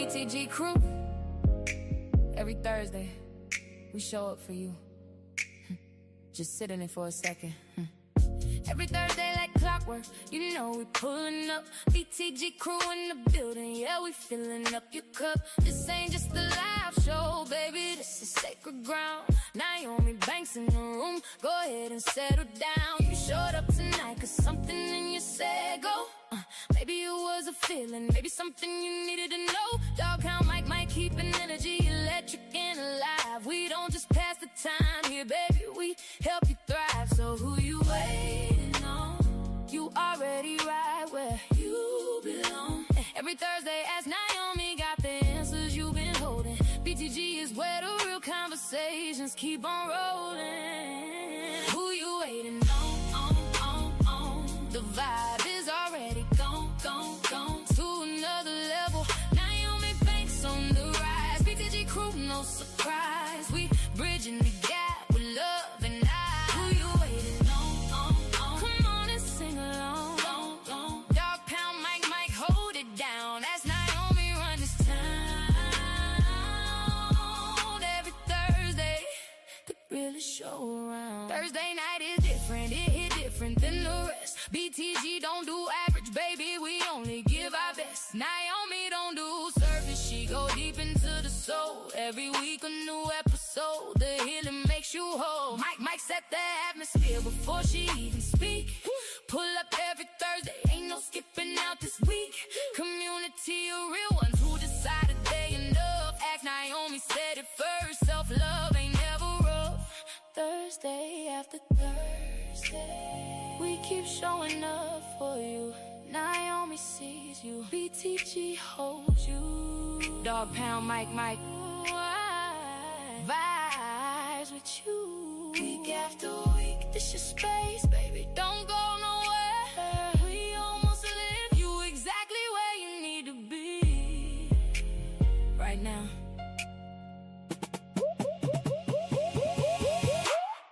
BTG crew. Every Thursday, we show up for you. Just sit in it for a second. Every Thursday like clockwork, you know we pulling up. BTG crew in the building, yeah, we filling up your cup. This ain't just a live show, baby, this is sacred ground. Nyomi Banks in the room, go ahead and settle down. You showed up tonight cause something in you said go. Maybe it was a feeling, maybe something you needed to know. Dog count Mike, keeping energy electric and alive. We don't just pass the time here, baby, we help you thrive. So who you waiting on? You already right where you belong. Every Thursday ask Nyomi, got the answers you've been holding. BTG is where the real conversations keep on rolling. Who you waiting on? The vibe is already gone to another level. Nyomi Banks on the rise. BTG crew, no surprise. We bridging the gap with love and eyes. Who you waiting on? Come on and sing along. Dog pound, Mike, hold it down. As Nyomi run this town. Every Thursday could really show around. Thursday night is different, it hit different than the rest. BTG don't do average, baby, we only give our best. Nyomi don't do surface, she go deep into the soul. Every week a new episode, the healing makes you whole. Mike set the atmosphere before she even speak. Pull up every Thursday, ain't no skipping out this week. Community of real ones who decided they enough. Ask Nyomi said it first, self-love ain't never rough. Thursday after Thursday, we keep showing up for you. Nyomi sees you, BTG holds you. Dog pound, Mike, vibes with you. Week after week, this your space, baby, don't go nowhere. We almost live you exactly where you need to be right now.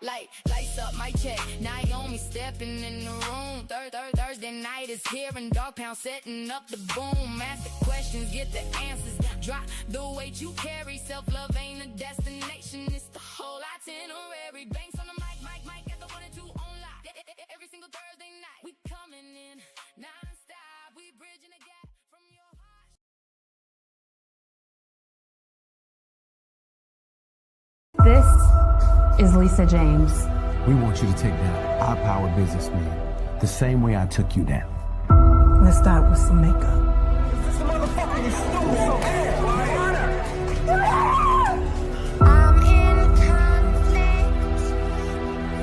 Lights up, my check. Nyomi stepping in the room. Thursday night is here and Dog Pound setting up the boom. Ask the questions, get the answers. Drop the weight you carry. Self-love ain't a destination, it's the whole itinerary. Banks on the mic at the 1 and 2 on lock. Every single Thursday night, we coming in non-stop. We bridging the gap from your heart. This is Lisa James. We want you to take down our power businessman the same way I took you down. Let's start with some makeup. I'm in conflict.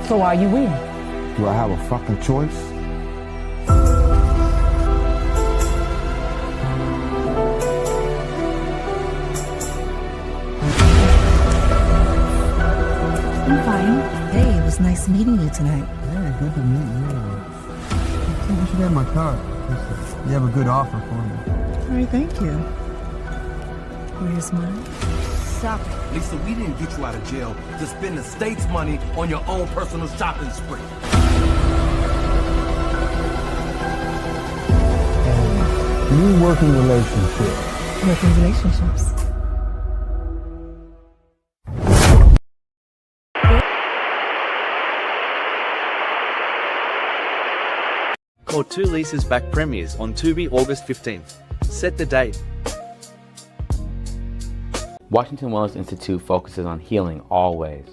So are you in? Do I have a fucking choice? I'm fine. Hey, it was nice meeting you tonight. Yeah, good to meet you. I think you should have my card. You have a good offer for me. All right, thank you. Where's mine? Stop it. Lisa, we didn't get you out of jail to spend the state's money on your own personal shopping spree. New working relationship. Working relationships. Caught 2 Lisa's Back premieres on Tubi August 15th. Set the date. Washington Wellness Institute focuses on healing always.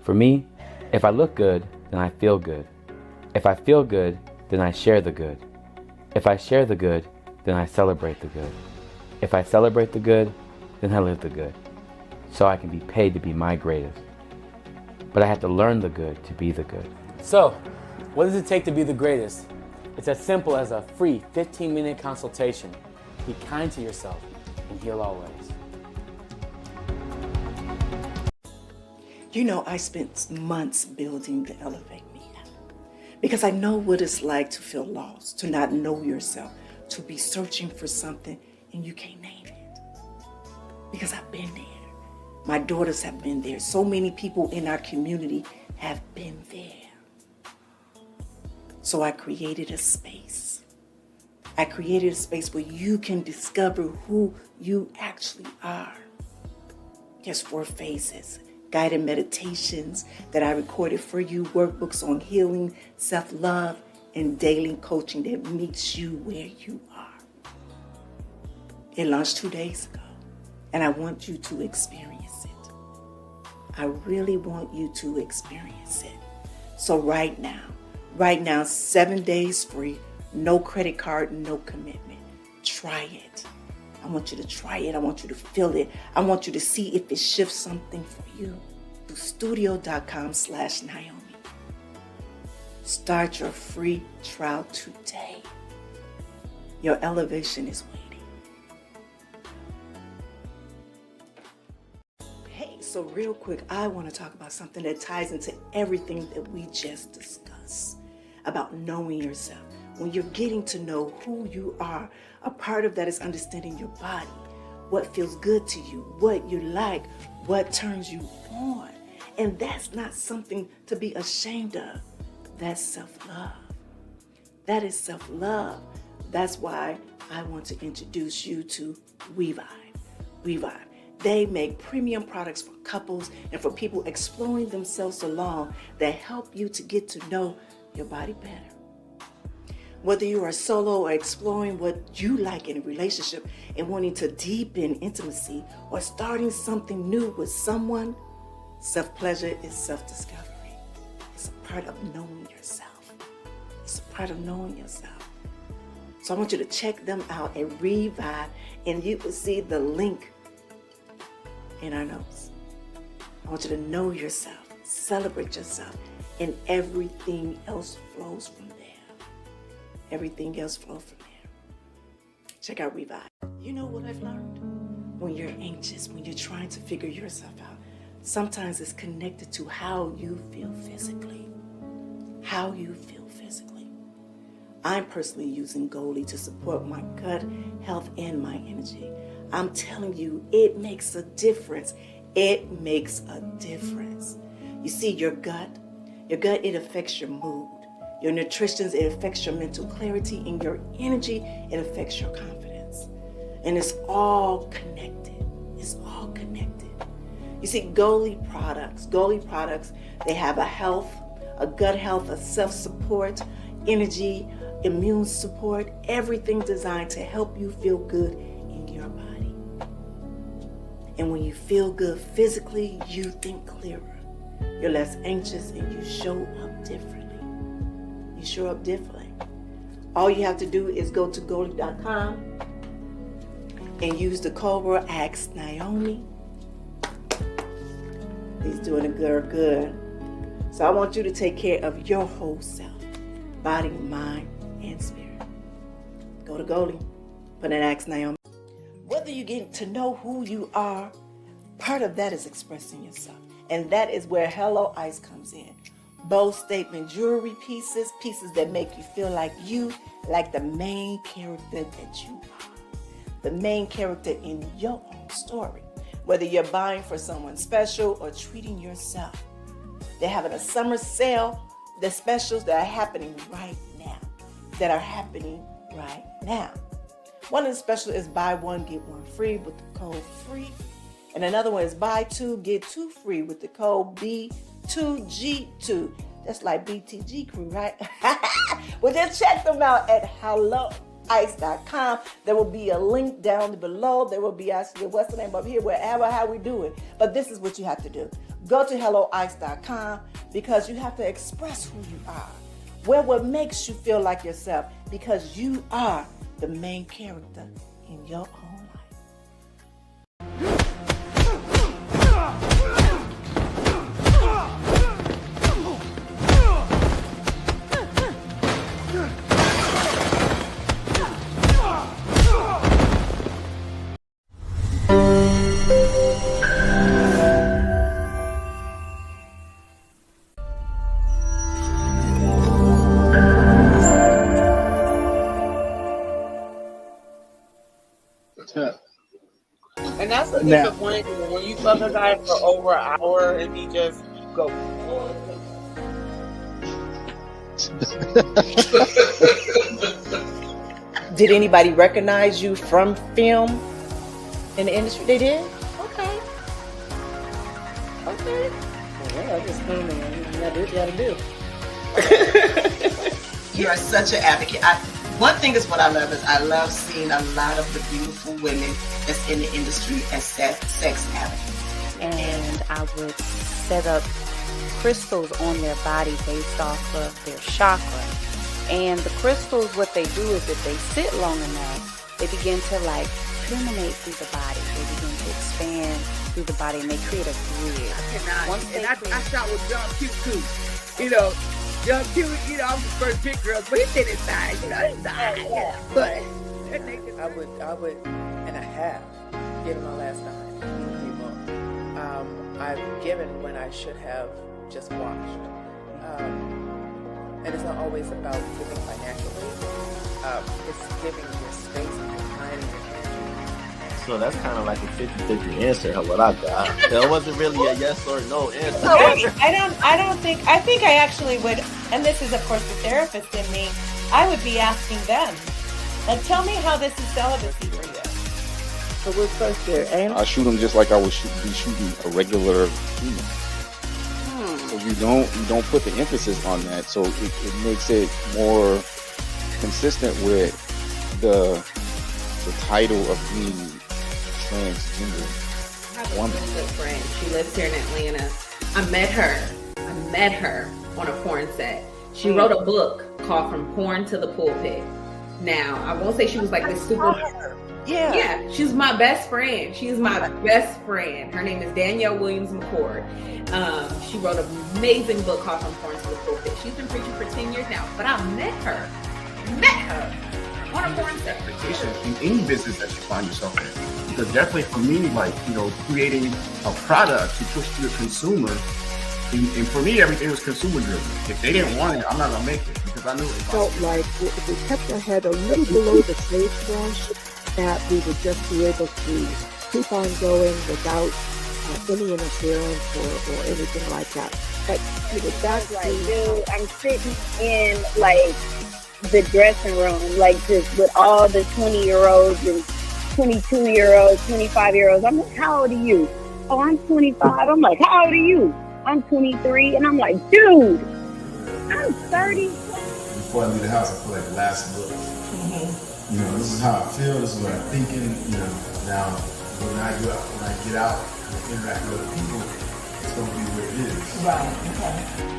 For me, if I look good, then I feel good. If I feel good, then I share the good. If I share the good, then I celebrate the good. If I celebrate the good, then I live the good. So I can be paid to be my greatest. But I have to learn the good to be the good. So, what does it take to be the greatest? It's as simple as a free 15-minute consultation. Be kind to yourself and heal always. You know, I spent months building the Elevate Me because I know what it's like to feel lost, to not know yourself, to be searching for something and you can't name it. Because I've been there. My daughters have been there. So many people in our community have been there. So I created a space. I created a space where you can discover who you actually are. There's 4 phases, guided meditations that I recorded for you, workbooks on healing, self-love, and daily coaching that meets you where you are. It launched 2 days ago, and I want you to experience it. I really want you to experience it. So right now, 7 days free, no credit card, no commitment. Try it. I want you to try it. I want you to feel it. I want you to see if it shifts something for you. To studio.com/Nyomi. Start your free trial today. Your elevation is waiting. Hey, so real quick, I want to talk about something that ties into everything that we just discussed about knowing yourself. When you're getting to know who you are, a part of that is understanding your body, what feels good to you, what you like, what turns you on. And that's not something to be ashamed of. That's self-love. That is self-love. That's why I want to introduce you to WeVibe. WeVibe. They make premium products for couples and for people exploring themselves alone that help you to get to know your body better. Whether you are solo or exploring what you like in a relationship and wanting to deepen intimacy or starting something new with someone, self-pleasure is self-discovery. It's a part of knowing yourself. It's a part of knowing yourself. So I want you to check them out at WeVibe, and you will see the link in our notes. I want you to know yourself, celebrate yourself, and everything else flows from there. Everything else flows from there. Check out WeVibe. You know what I've learned? When you're anxious, when you're trying to figure yourself out, sometimes it's connected to how you feel physically. How you feel physically. I'm personally using Goalie to support my gut health and my energy. I'm telling you, it makes a difference. It makes a difference. You see, your gut, it affects your mood. Your nutrition, it affects your mental clarity, and your energy, it affects your confidence. And it's all connected. It's all connected. You see, Goalie products, they have a gut health, a self-support, energy, immune support, everything designed to help you feel good in your body. And when you feel good physically, you think clearer. You're less anxious and you show up differently. You show up differently. All you have to do is go to Goalie.com and use the code word Ask Nyomi. He's doing a good. So I want you to take care of your whole self, body, mind, and spirit. Go to Goalie, put in Ask Nyomi. Whether you get to know who you are, part of that is expressing yourself. And that is where Hello Ice comes in. Bold statement jewelry pieces that make you feel like the main character that you are. The main character in your own story. Whether you're buying for someone special or treating yourself. They're having a summer sale. The specials that are happening right now. One of the specials is buy one, get one free with the code FREE. And another one is buy two, get two free with the code B2G2. That's like BTG crew, right? Well, just check them out at helloice.com. There will be a link down below. There will be actually, what's the name up here, wherever, how we do it. But this is what you have to do. Go to helloice.com because you have to express who you are. What makes you feel like yourself, because you are the main character in your own life. And that's the disappointment when you fuck a guy for over an hour and he just go. Did anybody recognize you from film in the industry? They did? Okay. Okay. Well, I just come in and you gotta do what you gotta do. You are such an advocate. One thing is what I love is I love seeing a lot of the beautiful women that's in the industry as sex advocates. And I would set up crystals on their body based off of their chakra. And the crystals, what they do is if they sit long enough, they begin to like permeate through the body. They begin to expand through the body and they create a bridge. I shot with John Q too. You know, John Q, you know, I'm the first big girl, but he did his side, you know, his side. Yeah. But I would, and I have given my last dime to people. I've given when I should have just watched. And it's not always about giving financially. It's giving your space and your time and your energy. So that's kind of like a 50-50 answer, what I got. That wasn't really a yes or no answer. I think I actually would, and this is of course the therapist in me, I would be asking them, like, tell me how this is celibacy for you. So what's first there, Anna? I shoot them just like I would be shooting a regular human. So you don't put the emphasis on that, so it makes it more consistent with the title of being transgender woman. I have a good friend. She lives here in Atlanta. I met her on a porn set. She wrote a book called From Porn to the Pulpit. Now, I won't say she was like this super... Yeah, she's my best friend. She's my best friend. Her name is Danielle Williams McCord. She wrote an amazing book called From Porn to the Pulpit. She's been preaching for 10 years now, but I met her on a porn set. In any business that you find yourself in. Because definitely for me, like, you know, creating a product to push to the consumer, and for me, everything was consumer driven. If they didn't want it, I'm not going to make it because I knew it. Felt like if we kept our head a little below the sagebrush, that we would just be able to keep on going without any interference or anything like that. But you know, that's like, dude, I'm sitting in like the dressing room, like just with all the 20-year-olds and 22-year-olds, 25-year-olds. I'm like, how old are you? Oh, I'm 25. I'm like, how old are you? I'm 23. And I'm like, dude, I'm 30. Before I leave the house, I feel like the last look. You know, this is how I feel, this is what I'm thinking, you know. Now, when I get out and interact with other people, it's going to be what it is. Right, okay.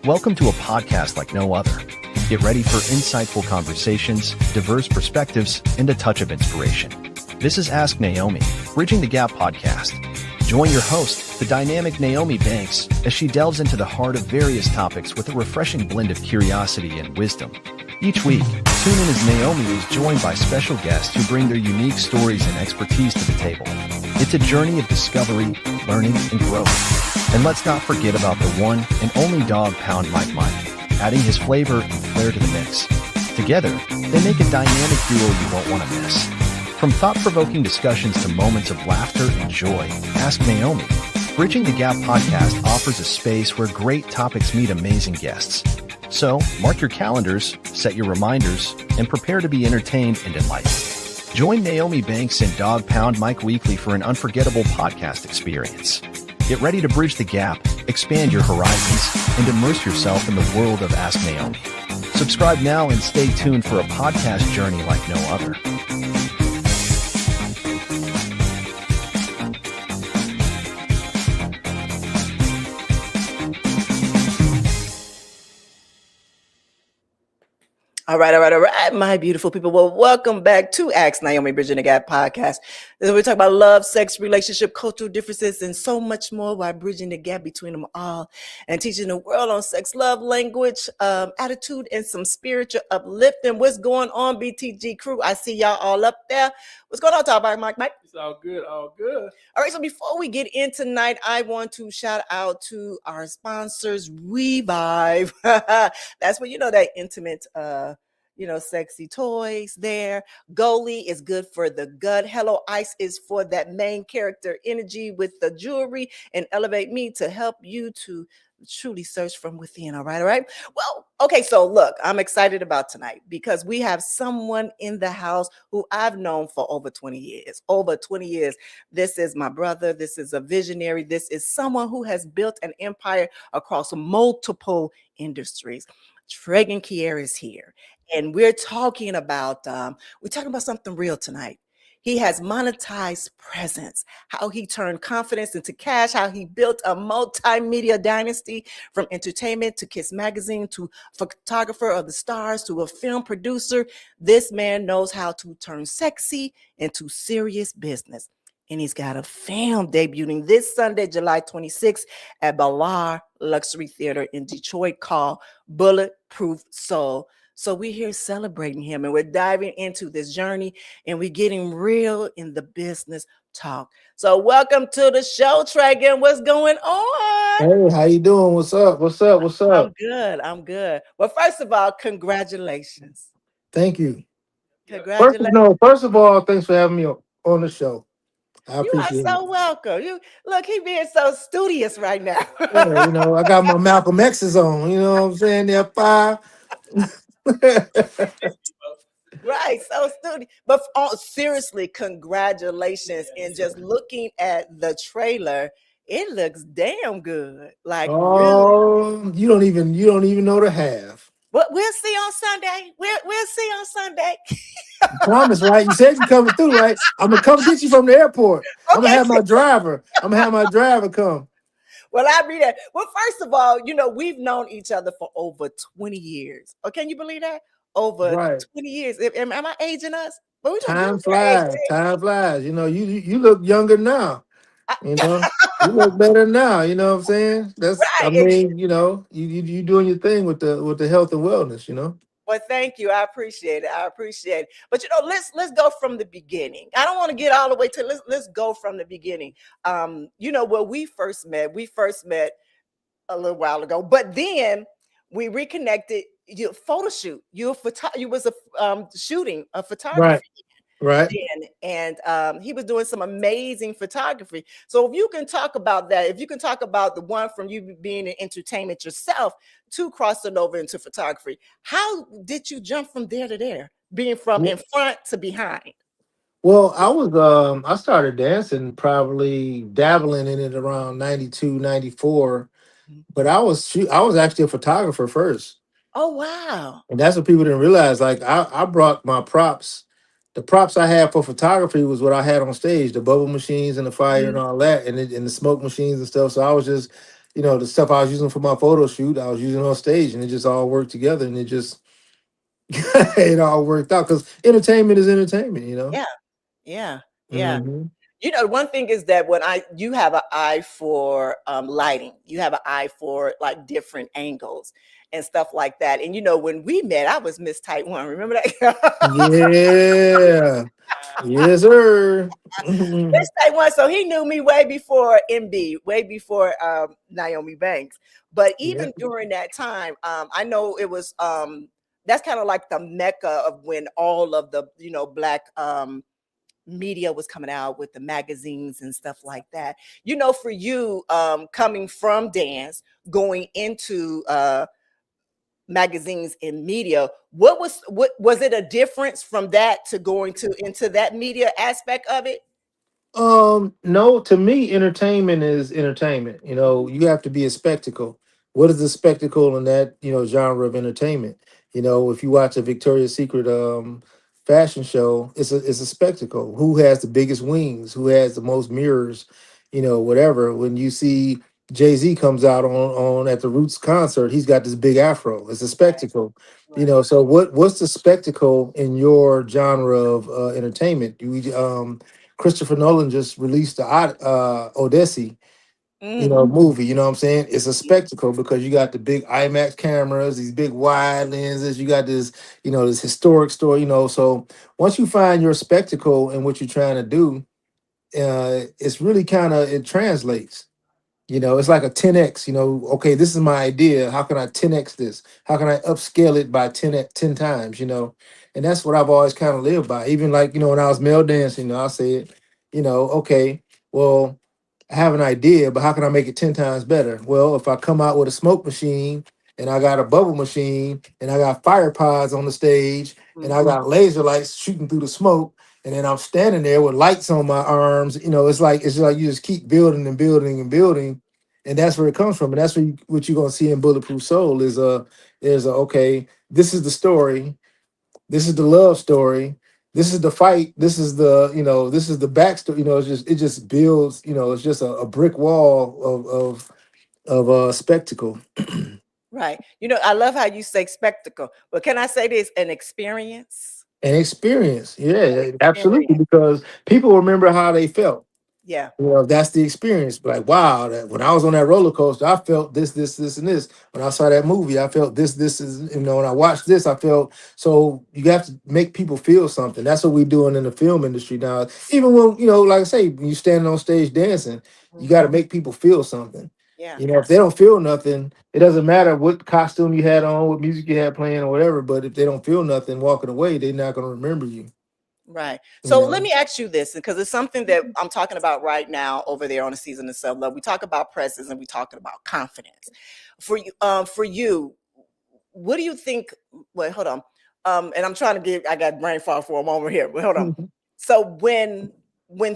Welcome to a podcast like no other. Get ready for insightful conversations, diverse perspectives, and a touch of inspiration. This is Ask Nyomi, Bridging the Gap podcast. Join your host, the dynamic Nyomi Banks, as she delves into the heart of various topics with a refreshing blend of curiosity and wisdom. Each week, tune in as Nyomi is joined by special guests who bring their unique stories and expertise to the table. It's a journey of discovery, learning, and growth. And let's not forget about the one and only dog pound Mike, adding his flavor and flair to the mix. Together, they make a dynamic duo you won't want to miss. From thought-provoking discussions to moments of laughter and joy, Ask Nyomi. Bridging the Gap podcast offers a space where great topics meet amazing guests. So, mark your calendars, set your reminders, and prepare to be entertained and enlightened. Join Nyomi Banks and Dog Pound Mike weekly for an unforgettable podcast experience. Get ready to bridge the gap, expand your horizons, and immerse yourself in the world of Ask Nyomi. Subscribe now and stay tuned for a podcast journey like no other. All right, my beautiful people. Well, welcome back to Ask Nyomi, Bridging the Gap podcast. We're talking about love, sex, relationship, cultural differences, and so much more while bridging the gap between them all and teaching the world on sex, love, language, attitude, and some spiritual uplifting. What's going on, BTG crew? I see y'all all up there. What's going on, Talk Mike? It's all good, all good. All right, so before we get in tonight, I want to shout out to our sponsors, Revive. That's where that intimate sexy toys there. Goalie is good for the gut. Hello Ice is for that main character energy with the jewelry, and Elevate Me to help you to truly search from within. All right. Well, okay, so look, I'm excited about tonight because we have someone in the house who I've known for over 20 years. This is my brother. This is a visionary. This is someone who has built an empire across multiple industries. Treagen Kier is here, and we're talking about something real tonight. He has monetized presence, how he turned confidence into cash, how he built a multimedia dynasty from entertainment to Kiss Magazine to photographer of the stars to a film producer. This man knows how to turn sexy into serious business. And he's got a film debuting this Sunday, July 26th at Belair Luxury Theater in Detroit called Bulletproof Soul. So we're here celebrating him, and we're diving into this journey, and we're getting real in the business talk. So welcome to the show, Treagen. What's going on? Hey, how you doing? What's up? I'm good. Well, first of all, congratulations. Thank you. Congratulations. First of all, thanks for having me on the show. I You appreciate are so welcome. You look, he being so studious right now. Yeah, I got my Malcolm X's on. You know what I'm saying? They're fire. Right, so studious. But seriously, congratulations. And just looking at the trailer, it looks damn good. Like really. You don't even know the half. But we'll see on Sunday. We'll see on Sunday. You promise, right? You said you're coming through, right? I'm gonna come get you from the airport. I'm gonna have my driver come. Well, I read that. Well, first of all, we've known each other for over 20 years. Oh, can you believe that? Over 20 years. Am I aging us? But Time flies. Time flies. You look younger now. You look better now. You know what I'm saying? You doing your thing with the health and wellness. Well, thank you. I appreciate it. But let's go from the beginning. I don't want to get all the way to let's go from the beginning. Where we first met a little while ago, but then we reconnected. You photo shoot. You was shooting a photography. Right. And he was doing some amazing photography. So if you can talk about that, if you can talk about the one from you being in entertainment yourself to crossing over into photography, how did you jump from there to there, being from in front to behind? Well, I started dancing, probably dabbling in it around 92, 94. But I was actually a photographer first. Oh, wow. And that's what people didn't realize. Like I brought my props. The props I had for photography was what I had on stage, the bubble machines and the fire and all that, and the smoke machines and stuff. So I was just, the stuff I was using for my photo shoot, I was using on stage, and it just all worked together, and it just it all worked out because entertainment is entertainment, Yeah. Mm-hmm. One thing is that you have an eye for lighting, you have an eye for like different angles and stuff like that. And when we met, I was Miss Type 1. Remember that? Yeah. Yes, sir. Miss Type 1. So he knew me way before MB, way before Nyomi Banks. But even during that time, I know it was that's kind of like the mecca of when all of the Black media was coming out with the magazines and stuff like that. For you, coming from dance, going into magazines and media, what was it a difference from that to going into that media aspect of it? No, to me, entertainment is entertainment. You have to be a spectacle. What is the spectacle in that, genre of entertainment? If you watch a Victoria's Secret fashion show, it's a spectacle. Who has the biggest wings? Who has the most mirrors? Whatever. When you see Jay-Z comes out on at the Roots concert, he's got this big afro. It's a spectacle. So what's the spectacle in your genre of entertainment? Christopher Nolan just released the Odyssey, movie. You know what I'm saying? It's a spectacle because you got the big IMAX cameras, these big wide lenses. You got this, this historic story. So once you find your spectacle and what you're trying to do, it's really it translates. You know, it's like a 10x. You know, okay, this is my idea. How can I 10x this? How can I upscale it by 10 times? You know, and that's what I've always kind of lived by. Even like, you know, when I was male dancing, I said, you know, okay, well, I have an idea, but how can I make it 10 times better? Well, if I come out with a smoke machine and I got a bubble machine and I got fire pods on the stage and I got laser lights shooting through the smoke, and then I'm standing there with lights on my arms, you know, it's like you just keep building and building and building. And that's where it comes from. And that's what you're gonna see in Bulletproof Soul is okay, this is the story, this is the love story, this is the fight, this is the, you know, this is the backstory, you know, it just builds, you know, it's just a brick wall of spectacle. Right. You know, I love how you say spectacle, but can I say this? An experience. An experience. Yeah, An absolutely. experience. Because people remember how they felt. Yeah. You know, that's the experience. Like, wow, that when I was on that roller coaster, I felt this, and this. When I saw that movie, I felt this is, you know, when I watched this, I felt. So you have to make people feel something. That's what we're doing in the film industry now. Even when, you know, like I say, when you standing on stage dancing, you got to make people feel something. Yeah. You know, if they don't feel nothing, it doesn't matter what costume you had on, what music you had playing, or whatever. But if they don't feel nothing walking away, they're not going to remember you. Right. You So know? let me ask you this, because it's something that I'm talking about right now over there on the Season of Self Love. We talk about presence and we talking about confidence. For you, what do you think? Wait, hold on. And I'm trying to get. I got brain fog for a moment here. But hold on. So when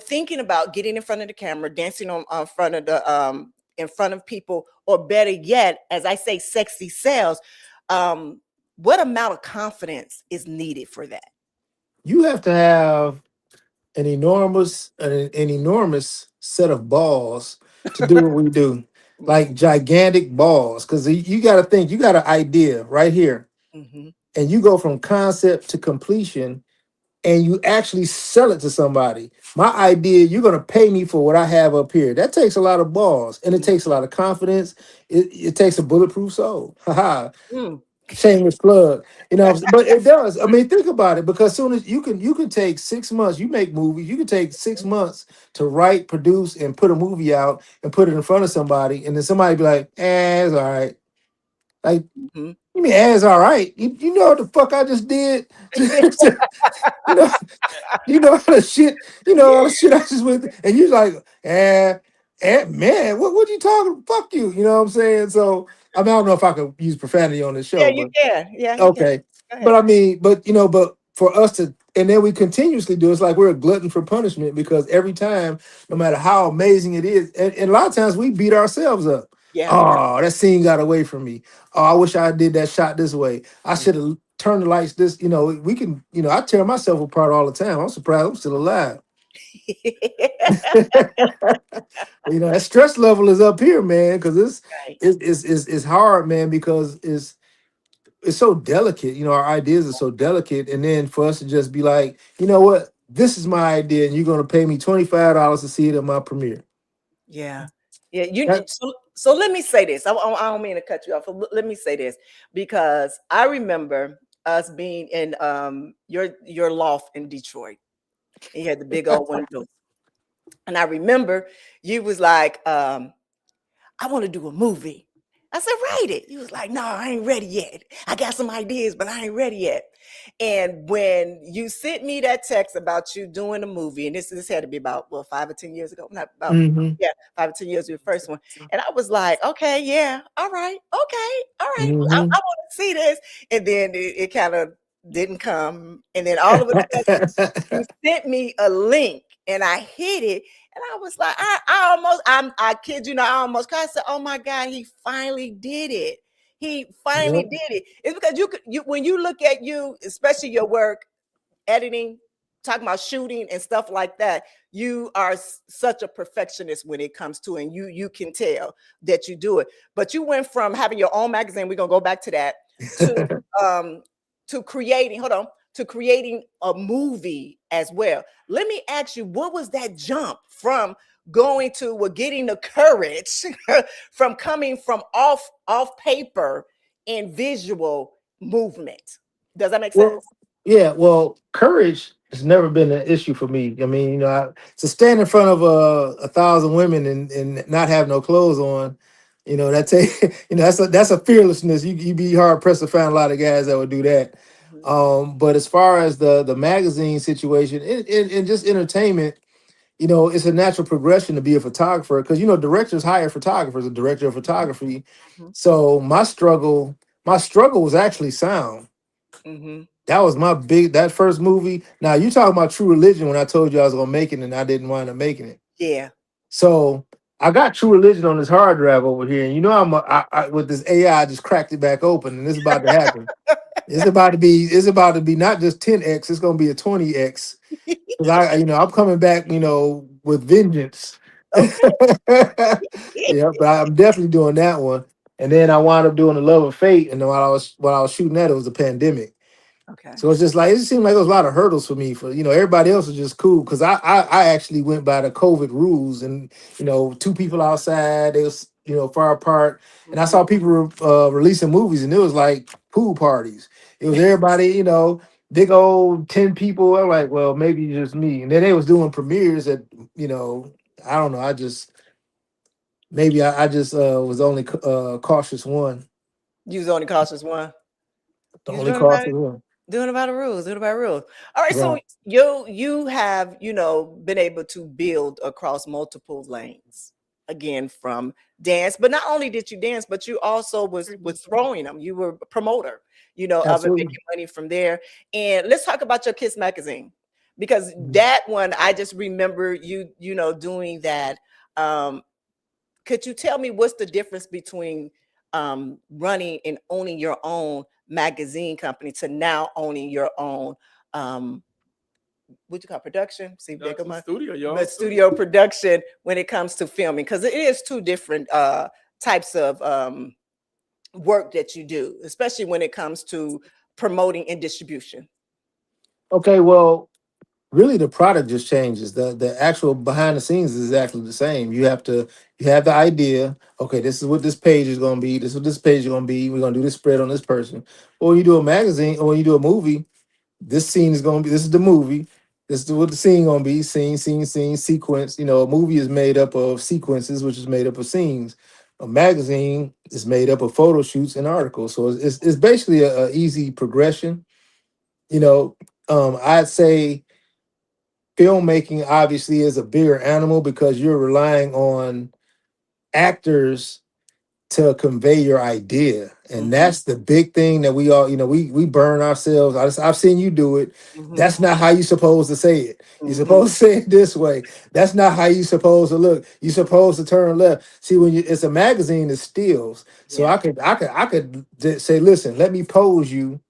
thinking about getting in front of the camera, dancing on front of the in front of people, or better yet, as I say, sexy sales, what amount of confidence is needed for that? You have to have an enormous set of balls to do what we do, like gigantic balls. Because you got to think, you got an idea right here, and you go from concept to completion, and you actually sell it to somebody. My idea, you're gonna pay me for what I have up here. That takes a lot of balls, and it takes a lot of confidence. It takes a bulletproof soul. Haha. Shameless plug, you know, but it does. I mean, think about it, because soon as you can take 6 months, you make movies, you can take 6 months to write, produce, and put a movie out and put it in front of somebody, and then somebody be like, it's all right. Like, you mean it's all right? You know what the fuck I just did? you know, you know all the shit, all the shit I just went through, and you're like, man, what you talking? Fuck you, you know what I'm saying? So I don't know if I could use profanity on this show, Yeah, you but can. Yeah, you can. okay. Go ahead. But I mean, but for us to, and then we continuously do, it's like we're a glutton for punishment, because every time, no matter how amazing it is, and a lot of times we beat ourselves up. Yeah. Oh, that scene got away from me. Oh, I wish I did that shot this way. I should have turned the lights this, we can, I tear myself apart all the time. I'm surprised I'm still alive. That stress level is up here, man, because it's hard, man, because it's so delicate. Our ideas are so delicate, and then for us to just be like, you know what, this is my idea, and you're gonna pay me $25 to see it at my premiere. Yeah. So let me say this. I don't mean to cut you off. Let me say this, because I remember us being in your loft in Detroit. You had the big old windows. And I remember you was like, I want to do a movie. I said, write it. He was like, no, I ain't ready yet. I got some ideas, but I ain't ready yet. And when you sent me that text about you doing a movie, and this had to be about 5 or 10 years ago, not about 5 or 10 years of the first one. And I was like, okay, yeah, all right, okay, all right. I want to see this. And then it kind of didn't come. And then all of a sudden, you sent me a link, and I hit it. And I was like, I kid you not, I almost cried. I said, oh my God, he finally did it. He finally did it. It's because when you look at you, especially your work, editing, talking about shooting and stuff like that, you are such a perfectionist when it comes to it, and you can tell that you do it. But you went from having your own magazine, we're gonna go back to that, to creating a movie as well. Let me ask you, what was that jump from going to getting the courage from coming from off paper and visual movement? Does that make sense? Well, courage It's never been an issue for me. I mean, you know, to stand in front of 1,000 women and not have no clothes on, you know, that take you know that's a fearlessness. You be hard pressed to find a lot of guys that would do that. But as far as the magazine situation and just entertainment, you know, it's a natural progression to be a photographer because you know directors hire photographers, a director of photography. So my struggle was actually sound. Mm-hmm. That was that first movie. Now you talking about True Religion when I told you I was gonna make it and I didn't wind up making it. Yeah. So I got True Religion on this hard drive over here, and you know with this AI I just cracked it back open, and it's about to happen. It's about to be not just 10x, it's gonna be a 20x. Because I'm coming back, you know, with vengeance. Yeah, but I'm definitely doing that one. And then I wound up doing The Love of Fate, and then while I was shooting that, it was a pandemic. Okay. So it's just like it just seemed like there was a lot of hurdles for me. For everybody else was just cool because I actually went by the COVID rules, and two people outside, they was far apart, and I saw people releasing movies, and it was like pool parties. It was everybody, big old 10 people. I'm like, well, maybe just me. And then they was doing premieres at I don't know. I just was only cautious one. You was only cautious one. The You only doing about cautious one. doing about the rules. Doing about rules. All right. So Right. you have been able to build across multiple lanes. Again, from dance, but not only did you dance, but you also was throwing them. You were a promoter, of it, Absolutely. making money from there. And let's talk about your Kiss magazine, because that one I just remember you, doing that. Could you tell me what's the difference between running and owning your own magazine company to now owning your own what you call production? See, there go my Studio, y'all. but studio production when it comes to filming, because it is two different types of work that you do, especially when it comes to promoting and distribution. Okay, well, really the product just changes. The actual behind the scenes is exactly the same. You have the idea. Okay, this is what this page is going to be. This is what this page is going to be. We're going to do this spread on this person. Or you do a magazine, or when you do a movie, this scene is going to be. This is the movie. This is what the scene going to be. Scene, sequence. A movie is made up of sequences, which is made up of scenes. A magazine is made up of photo shoots and articles. So it's basically a easy progression. I'd say filmmaking obviously is a bigger animal because you're relying on actors to convey your idea, and that's the big thing that we all we burn ourselves. I've seen you do it. That's not how you're supposed to say it. You're supposed to say it this way. That's not how you're supposed to look. You're supposed to turn left. See, when it's a magazine, it stills. So I could say, listen, let me pose you.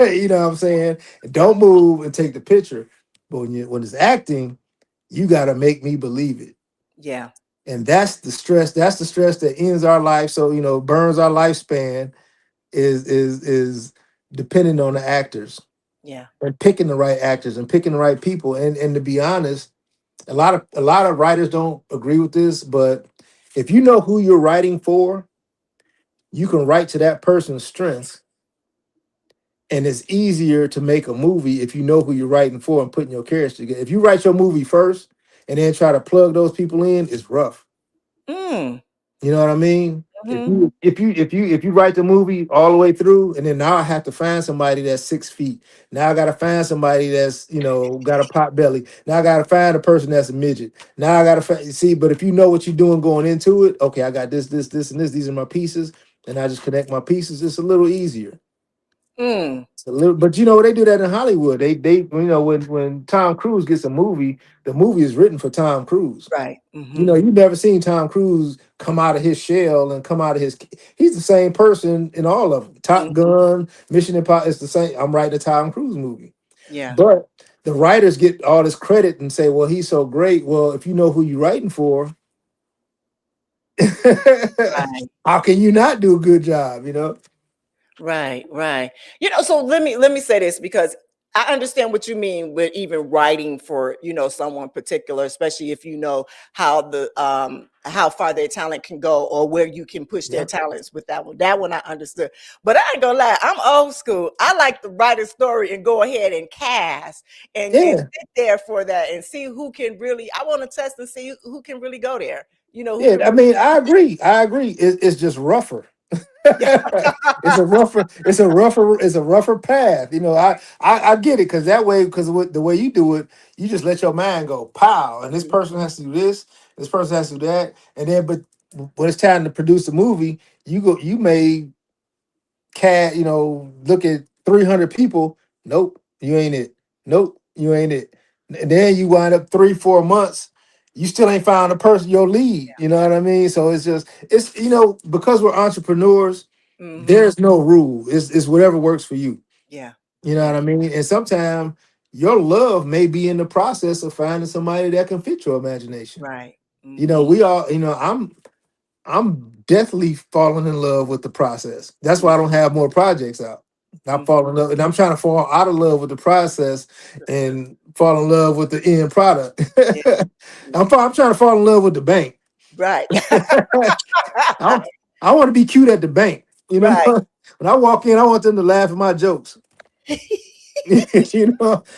You know what I'm saying? Don't move and take the picture. But when it's acting, you got to make me believe it. Yeah. And that's the stress. That's the stress that ends our life. So burns our lifespan. Is depending on the actors. Yeah. And picking the right actors and picking the right people. And to be honest, a lot of writers don't agree with this. But if you know who you're writing for, you can write to that person's strengths. And it's easier to make a movie if you know who you're writing for and putting your characters together. If you write your movie first and then try to plug those people in, it's rough. Mm. You know what I mean? Mm-hmm. If you write the movie all the way through, and then now I have to find somebody that's 6 feet. Now I got to find somebody that's got a pot belly. Now I got to find a person that's a midget. Now I got to see. But if you know what you're doing going into it, okay, I got this, and this. These are my pieces, and I just connect my pieces. It's a little easier. Mm. It's a little, but they do that in Hollywood. They when Tom Cruise gets a movie, the movie is written for Tom Cruise. Right. You've never seen Tom Cruise come out of his shell and come out of his. He's the same person in all of them. Top Gun, Mission Impossible. It's the same. I'm writing a Tom Cruise movie. Yeah. But the writers get all this credit and say, "Well, he's so great." Well, if you know who you're writing for, Right. how can you not do a good job? Right. So let me say this, because I understand what you mean with even writing for, someone particular, especially if you know how the how far their talent can go or where you can push their talents with that one. That one I understood. But I ain't gonna lie, I'm old school. I like to write a story and go ahead and cast and sit there for that and see who can really, I want to test and see who can really go there. You know, who Yeah, can I really mean, I agree. It's just rougher. It's a rougher path. You know, I get it because that way, because the way you do it, you just let your mind go pow, and this person has to do this person has to do that, and then but when it's time to produce a movie, you may look at 300 people. Nope, you ain't it. Nope, you ain't it. And then you wind up 3-4 months. You still ain't found a person, your lead. You know what I mean? So it's because we're entrepreneurs, there's no rule. It's whatever works for you. Yeah. You know what I mean? And sometimes your love may be in the process of finding somebody that can fit your imagination. Right. You know, we all, I'm definitely falling in love with the process. That's why I don't have more projects out. I fall in love, and I'm trying to fall out of love with the process and fall in love with the end product. I'm trying to fall in love with the bank. Right. I want to be cute at the bank. You know, Right. when I walk in, I want them to laugh at my jokes.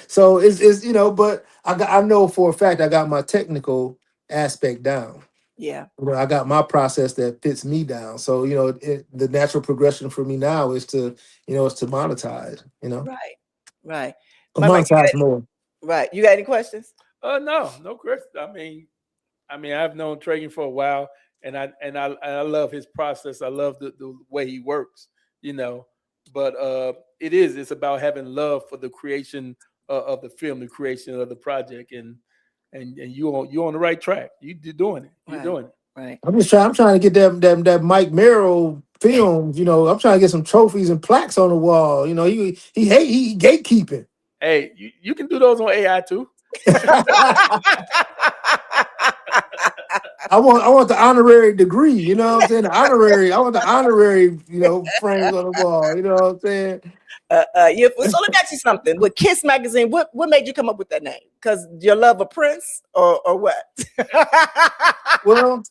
So it's but I know for a fact I got my technical aspect down. Yeah. I got my process that fits me down. So the natural progression for me now is to is to monetize. Right. Right. Mike, Monetize more. right. You got any questions? No question. I mean, I've known Treagen for a while, and I love his process. I love the way he works. But it's about having love for the creation of the film, the creation of the project, and you're on the right track. You're doing it. You're doing it. Right. I'm trying to get that Mike Merrill films. I'm trying to get some trophies and plaques on the wall. He gatekeeping. Hey, you can do those on AI too. I want the honorary degree. You know what I'm saying? I want the honorary, frames on the wall. You know what I'm saying? So let me ask you something. With Kiss magazine, what made you come up with that name? Because your love of Prince or what? Well,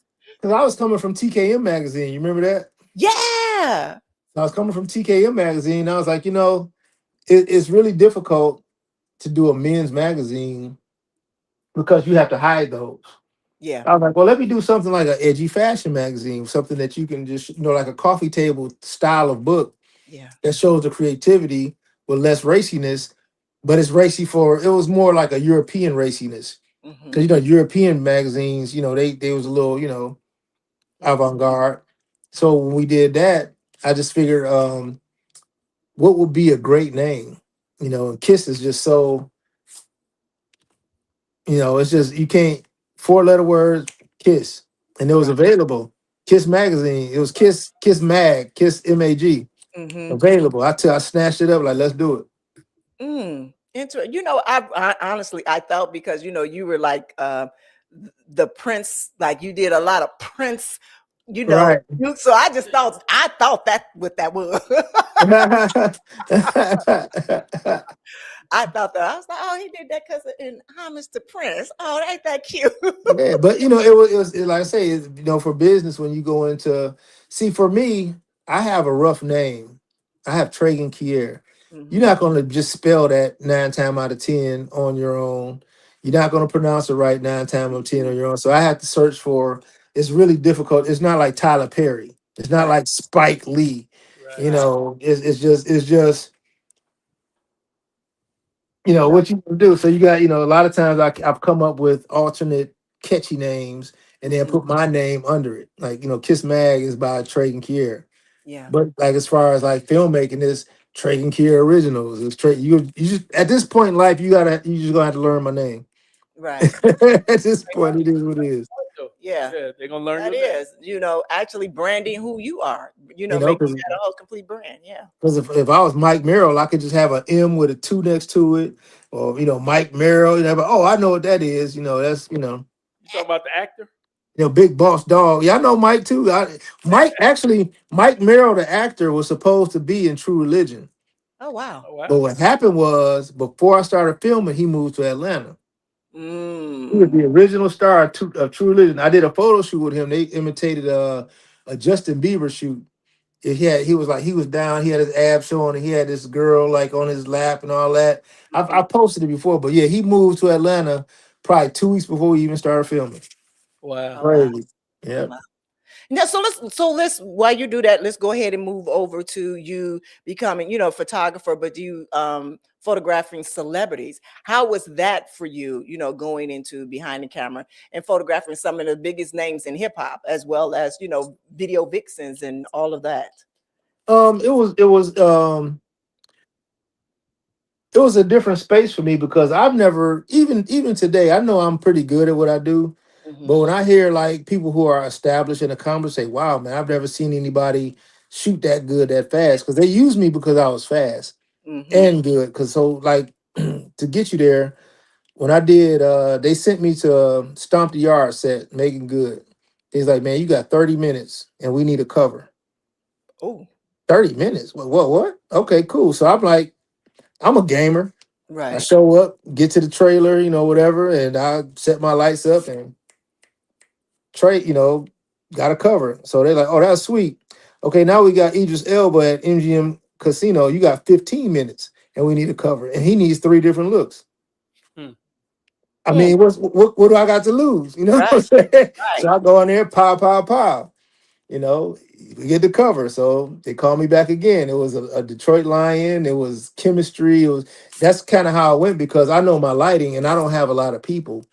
because I was coming from TKM magazine. You remember that? Yeah. I was coming from TKM magazine. I was like, it's really difficult to do a men's magazine because you have to hide those. Yeah. I was like, well, let me do something like an edgy fashion magazine, something that you can just, like a coffee table style of book that shows the creativity with less raciness, but it's racy it was more like a European raciness. Because, European magazines, they was a little, avant-garde. So when we did that, I just figured what would be a great name? Kiss is just so, it's just, you can't, 4-letter words, Kiss. And it was available. Kiss magazine. It was Kiss Mag, Kiss MAG. Available. I snatched it up like, let's do it. Interesting. I honestly I thought because you were like the Prince, like you did a lot of Prince, Right. So I thought that what that was. I thought that I was like, oh, he did that because in homage to Prince. Oh, ain't that cute? Yeah, but it was like I say, for business when you go into for me, I have a rough name. I have Treagen Kier. You're not going to just spell that 9 times out of 10 on your own. You're not going to pronounce it right 9 times out of 10 on your own. So I have to search for. It's really difficult. It's not like Tyler Perry. It's not like Spike Lee. It's just. What you can do. So you got, a lot of times I've come up with alternate catchy names and then put my name under it. Like, Kiss Mag is by Treagen Kier. Yeah. But like as far as like filmmaking is Treagen Kier Originals. It's you just at this point in life you just gonna have to learn my name. Right. At this point, it is what it is. Yeah. They're gonna learn that is, actually branding who you are. Making that a whole complete brand. Yeah. Because if I was Mike Merrill, I could just have an M with a 2 next to it, or Mike Merrill. Oh, I know what that is. That's You talking about the actor? Big Boss Dog. Yeah, I know Mike too. Mike Merrill, the actor, was supposed to be in True Religion. Oh wow. But what happened was before I started filming, he moved to Atlanta. He was the original star of True Religion. I did a photo shoot with him. They imitated a Justin Bieber shoot. He was like, he was down. He had his abs showing, and he had this girl like on his lap and all that. I posted it before, but yeah, he moved to Atlanta probably 2 weeks before we even started filming. Wow. Crazy. Yeah. Now, so let's while you do that, let's go ahead and move over to you becoming, photographer, but you photographing celebrities. How was that for you, going into behind the camera and photographing some of the biggest names in hip hop, as well as, video vixens and all of that? It was a different space for me because I've never even today, I know I'm pretty good at what I do. But when I hear like people who are established and accomplished say, wow, man, I've never seen anybody shoot that good that fast, because they used me because I was fast and good. Because so like to get you there, when I did, they sent me to Stomp the Yard set, Making Good. He's like, man, you got 30 minutes and we need a cover. Oh, 30 minutes? What? Okay, cool. So I'm like, I'm a gamer. I right. show up, get to the trailer, whatever, and I set my lights up and got a cover. So they're like, oh, that's sweet. Okay, now we got Idris Elba at MGM Casino. You got 15 minutes and we need a cover. And he needs 3 different looks. I mean, what do I got to lose? You know what I'm saying? So I go in there, pow. We get the cover. So they call me back again. It was a Detroit Lion. It was chemistry. That's kind of how I went, because I know my lighting and I don't have a lot of people.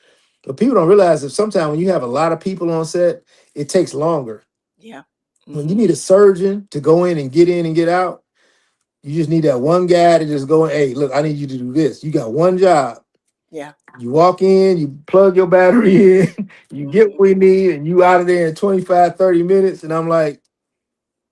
But people don't realize that sometimes when you have a lot of people on set, it takes longer. Yeah. When you need a surgeon to go in and get out, you just need that one guy to just go in, hey, look, I need you to do this. You got one job. Yeah. You walk in, you plug your battery in, you get what we need, and you out of there in 25, 30 minutes. And I'm like,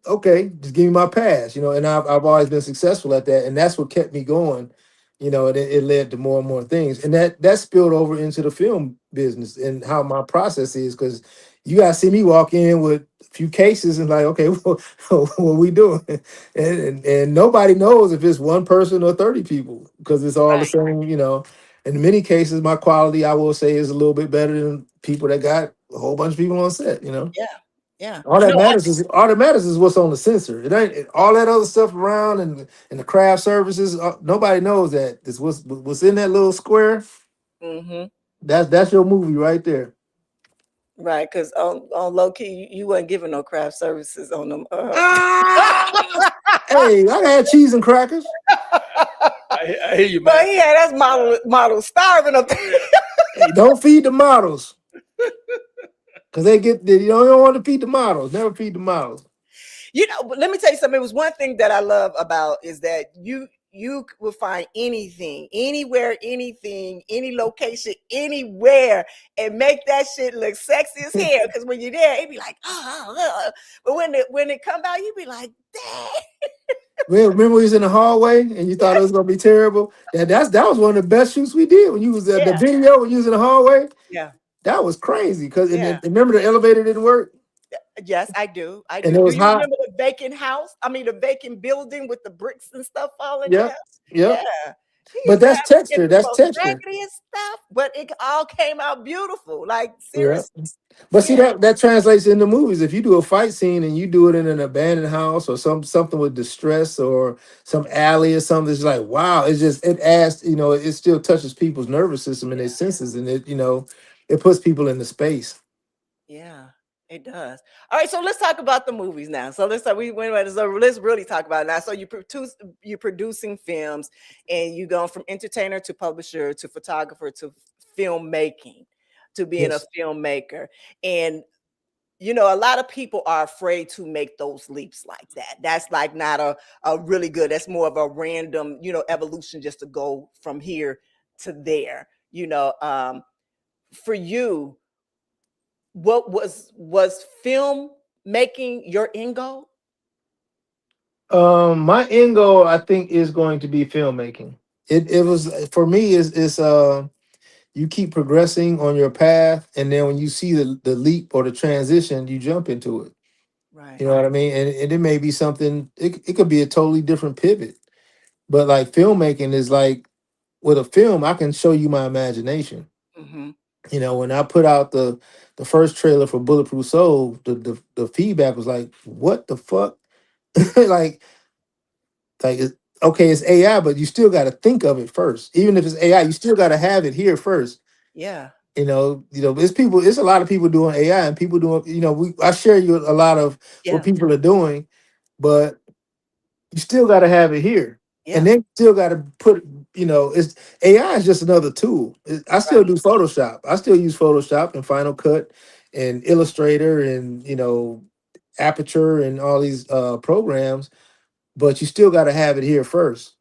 okay, just give me my pass, and I've always been successful at that. And that's what kept me going, and it led to more and more things. And that spilled over into the film business and how my process is, because you guys see me walk in with a few cases and like, okay, what we doing? And nobody knows if it's one person or 30 people, because it's all the same. In many cases, my quality, I will say, is a little bit better than people that got a whole bunch of people on set, Yeah. All that matters is what's on the sensor. It ain't all that other stuff around and the craft services. Nobody knows that. It's what's in that little square. That's your movie right there. Right, because on low key, you weren't giving no craft services on them. Hey, I had cheese and crackers. I hear you, man. But yeah, that's model starving up there. Hey, don't feed the models, because they don't want to feed the models. Never feed the models. But let me tell you something. It was one thing that I love about is that you will find anything, anywhere, anything, any location, anywhere, and make that shit look sexy as hell. Because when you're there, it be like, but when it come out, you be like, dang. Remember we was in the hallway and you thought it was gonna be terrible? That was one of the best shoots we did when you was at the video when you was in the hallway. Yeah, that was crazy. Because remember the elevator didn't work. Yes, I do. And it was do you hot. remember the vacant house? I mean, the vacant building with the bricks and stuff falling Yep. down? Yep. Yeah. But that's texture. That's texture. Raggedy and stuff, but it all came out beautiful. Like Yeah. seriously. But see that translates into movies. If you do a fight scene and you do it in an abandoned house or something with distress or some alley or something, it's like, wow, it adds, it still touches people's nervous system and their senses, and it puts people into space. Yeah, it does. All right, so let's talk about the movies now. So let's really talk about it now. So you're producing films, and you're going from entertainer to publisher to photographer to filmmaking to being a filmmaker. And a lot of people are afraid to make those leaps like that. That's like not a really good, that's more of a random, evolution just to go from here to there. For you, what was film making your end goal? My end goal, I think, is going to be filmmaking. It was, for me, is you keep progressing on your path, and then when you see the leap or the transition, you jump into it. Right. You know what I mean? And it may be something, it could be a totally different pivot. But like filmmaking is like, with a film, I can show you my imagination. Mm-hmm. You know, when I put out the first trailer for Bulletproof Soul, the feedback was like, "What the fuck?" like okay, it's AI, but you still got to think of it first. Even if it's AI, you still got to have it here first. Yeah. It's a lot of people doing AI and people doing, I share you a lot of what Yeah. people are doing, but you still got to have it here. Yeah. And then still got to put, it's AI is just another tool. I still do Photoshop. I still use Photoshop and Final Cut and Illustrator and, Aperture and all these programs, but you still got to have it here first.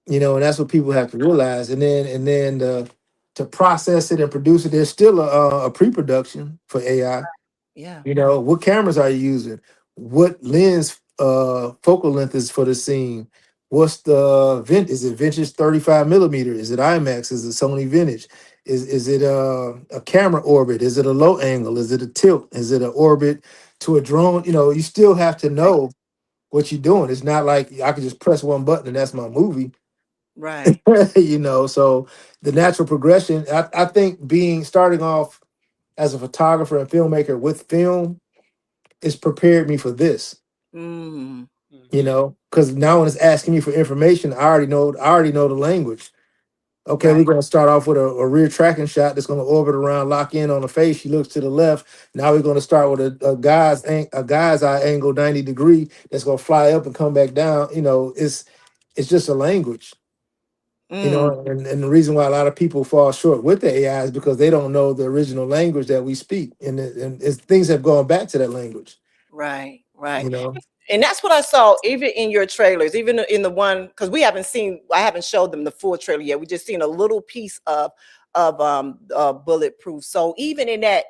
And that's what people have to realize. And then to process it and produce it, there's still a pre-production for AI. Yeah. What cameras are you using? What lens focal length is for the scene? What's the is it vintage 35 millimeter? Is it IMAX? Is it Sony vintage? Is it a camera orbit? Is it a low angle? Is it a tilt? Is it an orbit to a drone? You still have to know what you're doing. It's not like I can just press one button and that's my movie. Right. So the natural progression, I think starting off as a photographer and filmmaker with film has prepared me for this. Mm. Because now when it's asking me for information, I already know the language. Okay, Right. we're gonna start off with a rear tracking shot that's gonna orbit around, lock in on the face. She looks to the left. Now we're gonna start with a guy's eye angle 90 degree that's gonna fly up and come back down. It's just a language. Mm. And the reason why a lot of people fall short with the AI is because they don't know the original language that we speak, and things have gone back to that language. Right. Right. You know, And that's what I saw even in your trailers, even in the one, because I haven't showed them the full trailer yet. We just seen a little piece of Bulletproof. So even in that,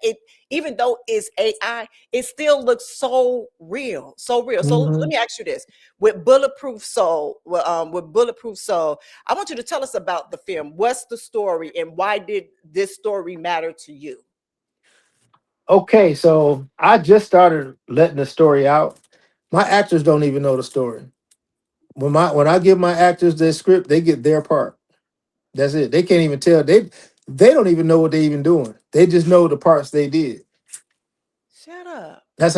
even though it's AI, it still looks so real, so real. So let me ask you this: with Bulletproof Soul, with Bulletproof Soul, I want you to tell us about the film. What's the story, and why did this story matter to you? okay, so I just started letting the story out. My actors don't even know the story. When I give my actors their script, they get their part. That's it. They can't even tell. They don't even know what they're even doing. They just know the parts they did. Shut up. That's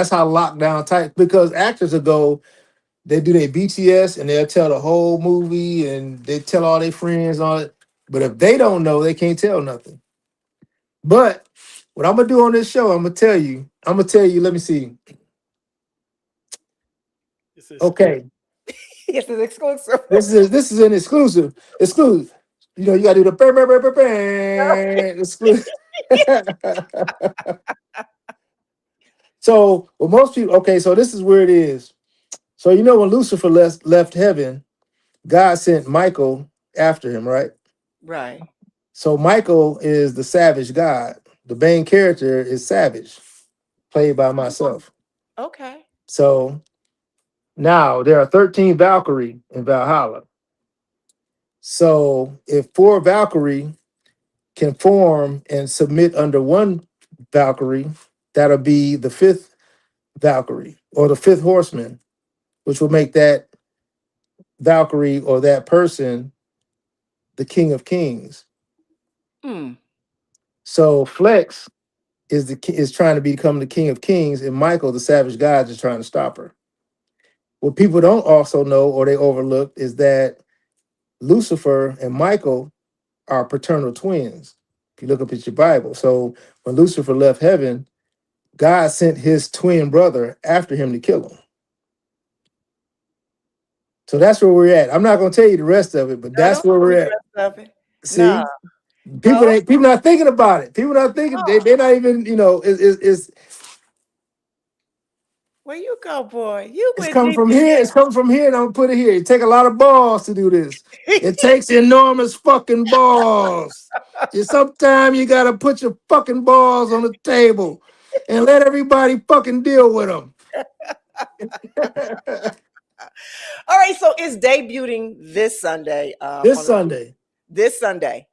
how locked down tight. Because actors will go, they do their BTS and they'll tell the whole movie and they tell all their friends on it. But if they don't know, they can't tell nothing. But what I'm gonna do on this show, I'm gonna tell you. Let me see. Okay, It's an exclusive. this is an exclusive. Exclusive. You gotta do the bang, bang, bang, bang, bang. Exclusive. So, well, most people. Okay, so this is where it is. So when Lucifer left heaven, God sent Michael after him, right? Right. So Michael is the savage god. The main character is Savage, played by myself. Okay. So now there are 13 Valkyrie in Valhalla. So if 4 Valkyrie can form and submit under one Valkyrie, that'll be the 5th Valkyrie or the 5th horseman, which will make that Valkyrie or that person the King of Kings. Hmm. So Flex is trying to become the King of Kings, and Michael, the Savage God, is trying to stop her. What people don't also know or they overlook is that Lucifer and Michael are paternal twins. If you look up at your Bible. So when Lucifer left heaven, God sent his twin brother after him to kill him. So that's where we're at. I'm not going to tell you the rest of it, but No, that's don't where tell me we're the at. rest of it. See, No. people not thinking about it. People not thinking. They're not even. It's Where you go, boy? You It's went coming deep from in here. It's coming from here, and I'm gonna put it here. It take a lot of balls to do this. It takes enormous fucking balls. Sometimes you gotta put your fucking balls on the table and let everybody fucking deal with them. All right, so it's debuting this Sunday. This Sunday.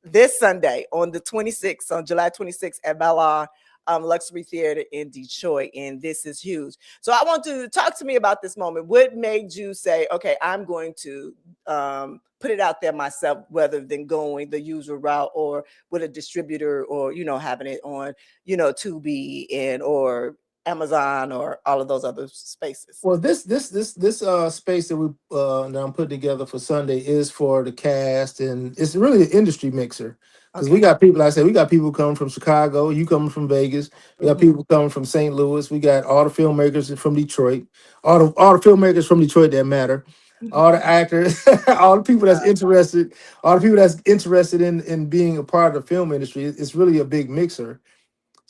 This Sunday on the 26th, on July 26th at Belair. Luxury Theater in Detroit, and this is huge. So I want to talk to me about this moment. What made you say, okay, I'm going to put it out there myself, rather than going the usual route or with a distributor, or, you know, having it on, you know, Tubi and or Amazon or all of those other spaces? Well, this space that that I'm putting together for Sunday is for the cast, and it's really an industry mixer because we got people. Like I said, we got people coming from Chicago, you coming from Vegas, we got people coming from St. Louis, we got all the filmmakers from Detroit, all the filmmakers from Detroit that matter, all the actors, all the people that's interested, in being a part of the film industry. It's really a big mixer.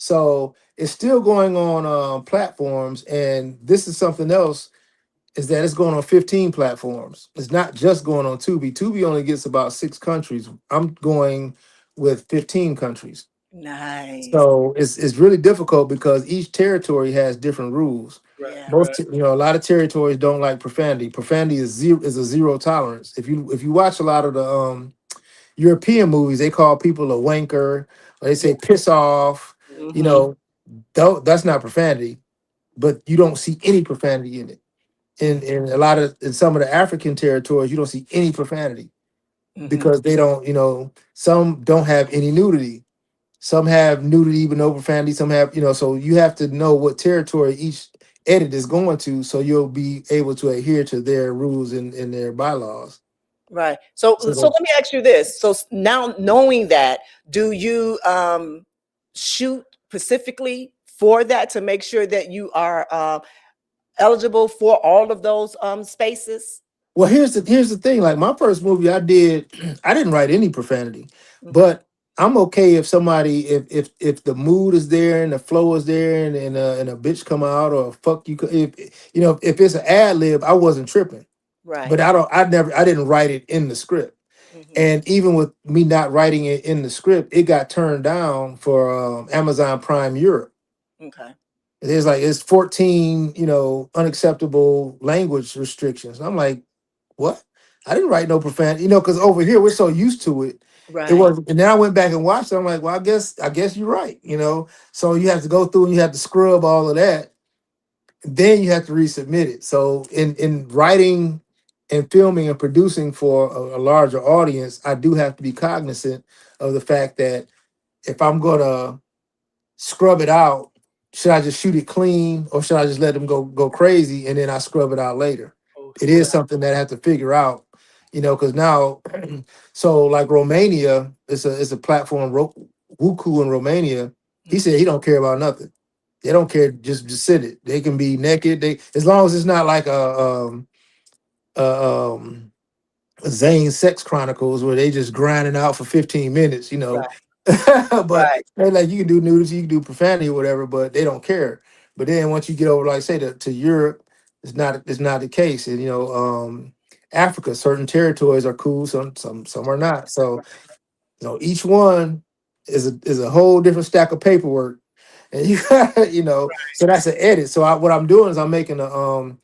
So it's still going on platforms, and this is something else, is that it's going on 15 platforms. It's not just going on Tubi. Tubi only gets about 6 countries. I'm going with 15 countries. Nice. So it's really difficult because each territory has different rules. Most a lot of territories don't like profanity. Profanity is a zero tolerance. If you watch a lot of the European movies, they call people a wanker, or they say piss off. You know, that's not profanity, but you don't see any profanity in it. In some of the African territories, you don't see any profanity because they don't, some don't have any nudity. Some have nudity but no profanity. Some have, so you have to know what territory each edit is going to, so you'll be able to adhere to their rules and their bylaws. Right. So let me ask you this. So now knowing that, do you shoot specifically for that to make sure that you are eligible for all of those spaces? Well, here's the thing. Like my first movie I did, I didn't write any profanity, but I'm okay if somebody, if the mood is there and the flow is there and a bitch come out or fuck you, if it's an ad lib, I wasn't tripping. Right. But I didn't write it in the script. And even with me not writing it in the script, it got turned down for Amazon Prime Europe. Okay. It's 14, unacceptable language restrictions. I'm like, what? I didn't write no profanity, because over here we're so used to it. Right. It was, and then I went back and watched it. I'm like, well, I guess you're right, So you have to go through and you have to scrub all of that. Then you have to resubmit it. So in writing and filming and producing for a larger audience, I do have to be cognizant of the fact that if I'm gonna scrub it out, should I just shoot it clean or should I just let them go crazy and then I scrub it out later? It is something that I have to figure out, because now, so like Romania, it's a platform, Wuku in Romania. He said he don't care about nothing. They don't care, just send it. They can be naked. As long as it's not like a Zane Sex Chronicles where they just grinding out for 15 minutes, But they're like, you can do nudity, you can do profanity or whatever, but they don't care. But then once you get over, like say to Europe, it's not the case. And Africa, certain territories are cool, some are not. So each one is a whole different stack of paperwork. And so that's an edit. So what I'm doing is I'm making a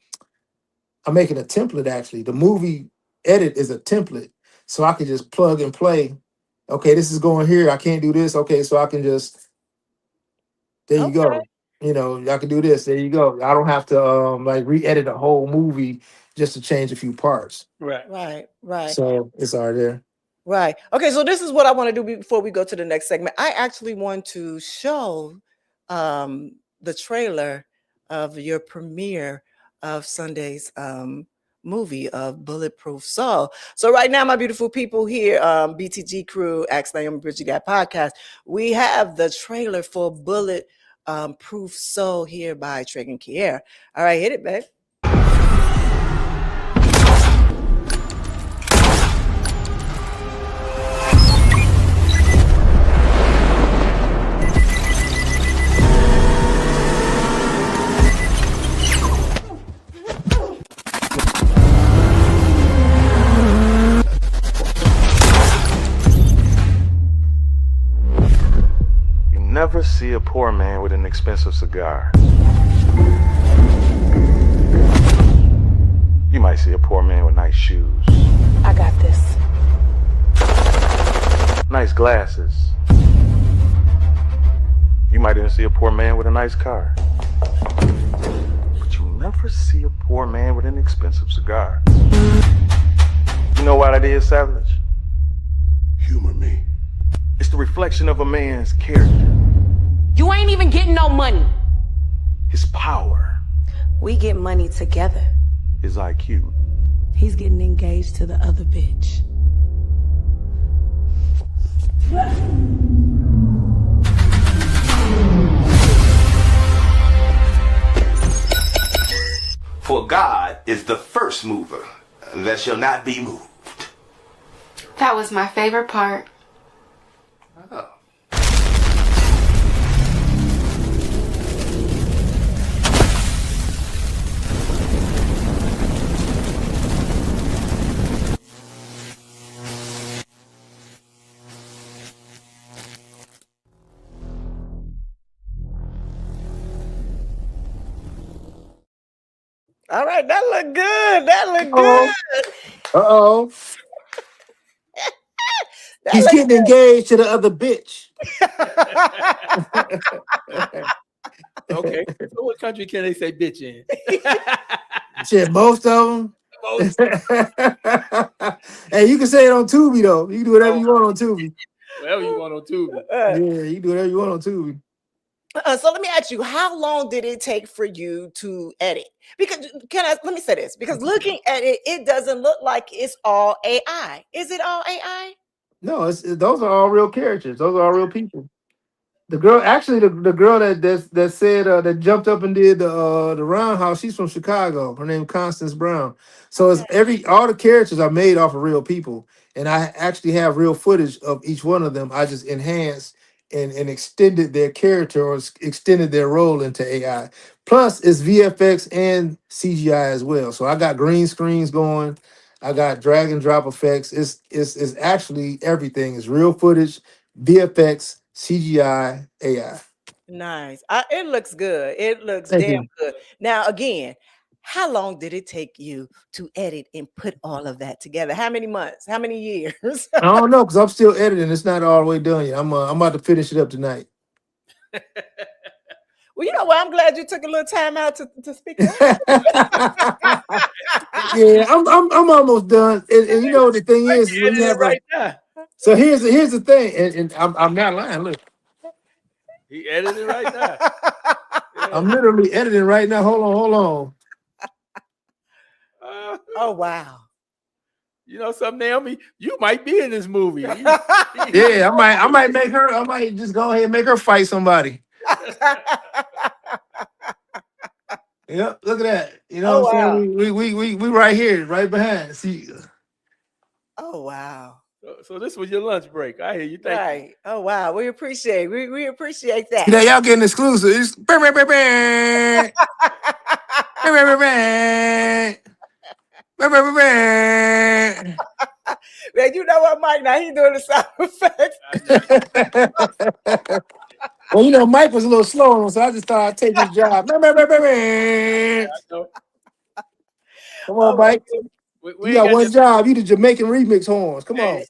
template. Actually, the movie edit is a template, so I can just plug and play. Okay, this is going here. I can't do this. Okay, so I can just you go. I can do this. There you go. I don't have to re-edit a whole movie just to change a few parts. Right. So it's already there. Right. Okay, so this is what I want to do before we go to the next segment. I actually want to show the trailer of your premiere of Sunday's movie of Bulletproof Soul. So right now, my beautiful people here, BTG crew, Ask Nyomi Bridget Gap podcast, we have the trailer for Bulletproof Soul here by Treagen Kier. All right, hit it, babe. Never see a poor man with an expensive cigar. You might see a poor man with nice shoes. I got this. Nice glasses. You might even see a poor man with a nice car. But you never see a poor man with an expensive cigar. You know why that is, Savage? Humor me. It's the reflection of a man's character, You ain't even getting no money. his power, We get money together. his IQ. He's getting engaged to the other bitch. For God is the first mover that shall not be moved. That was my favorite part. Oh. All right, that look good. That look Uh-oh. good. Uh-oh. That He's look getting engaged to the other bitch. Okay. So what country can they say bitch in? Shit, most of them. Most. Hey, you can say it on Tubi though. You can do whatever you want on Tubi. Whatever you want on Tubi. Yeah, you can do whatever you want on Tubi. So let me ask you, how long did it take for you to edit? Because let me say this, because looking at it, it doesn't look like it's all AI. Is it all AI? No, those are all real characters. Those are all real people. The girl, actually, the girl that said that jumped up and did the roundhouse. She's from Chicago. Her name Constance Brown. So it's all the characters are made off of real people, and I actually have real footage of each one of them. I just enhanced and extended their character or extended their role into AI. Plus, it's VFX and CGI as well. So I got green screens going. I got drag and drop effects. It's actually everything. It's real footage, VFX, CGI, AI. Nice. It looks good. It looks Thank damn you. good. Now, again, how long did it take you to edit and put all of that together? How many months? How many years? I don't know because I'm still editing. It's not all the way done yet. I'm about to finish it up tonight. Well, you know what? I'm glad you took a little time out to speak. Yeah, I'm almost done. And you know what the thing is when you have right now. So here's the thing, and I'm not lying. Look, He edited right now. I'm literally editing right now. Hold on. Oh wow. You know something, Naomi? You might be in this movie. Yeah, I might make her. I might just go ahead and make her fight somebody. Yep, look at that. You know what I'm saying? We right here, right behind. See. Oh wow. So this was your lunch break. I hear you. Thank you. Right. Oh wow. We appreciate we appreciate that. You know, y'all getting exclusive. It's Man, you know what, Mike? Now he doing the sound effects. Well, you know, Mike was a little slow on, so I just thought I'd take his job. Come on, Mike. We You got ain't one that, job. You the Jamaican remix horns. Come on.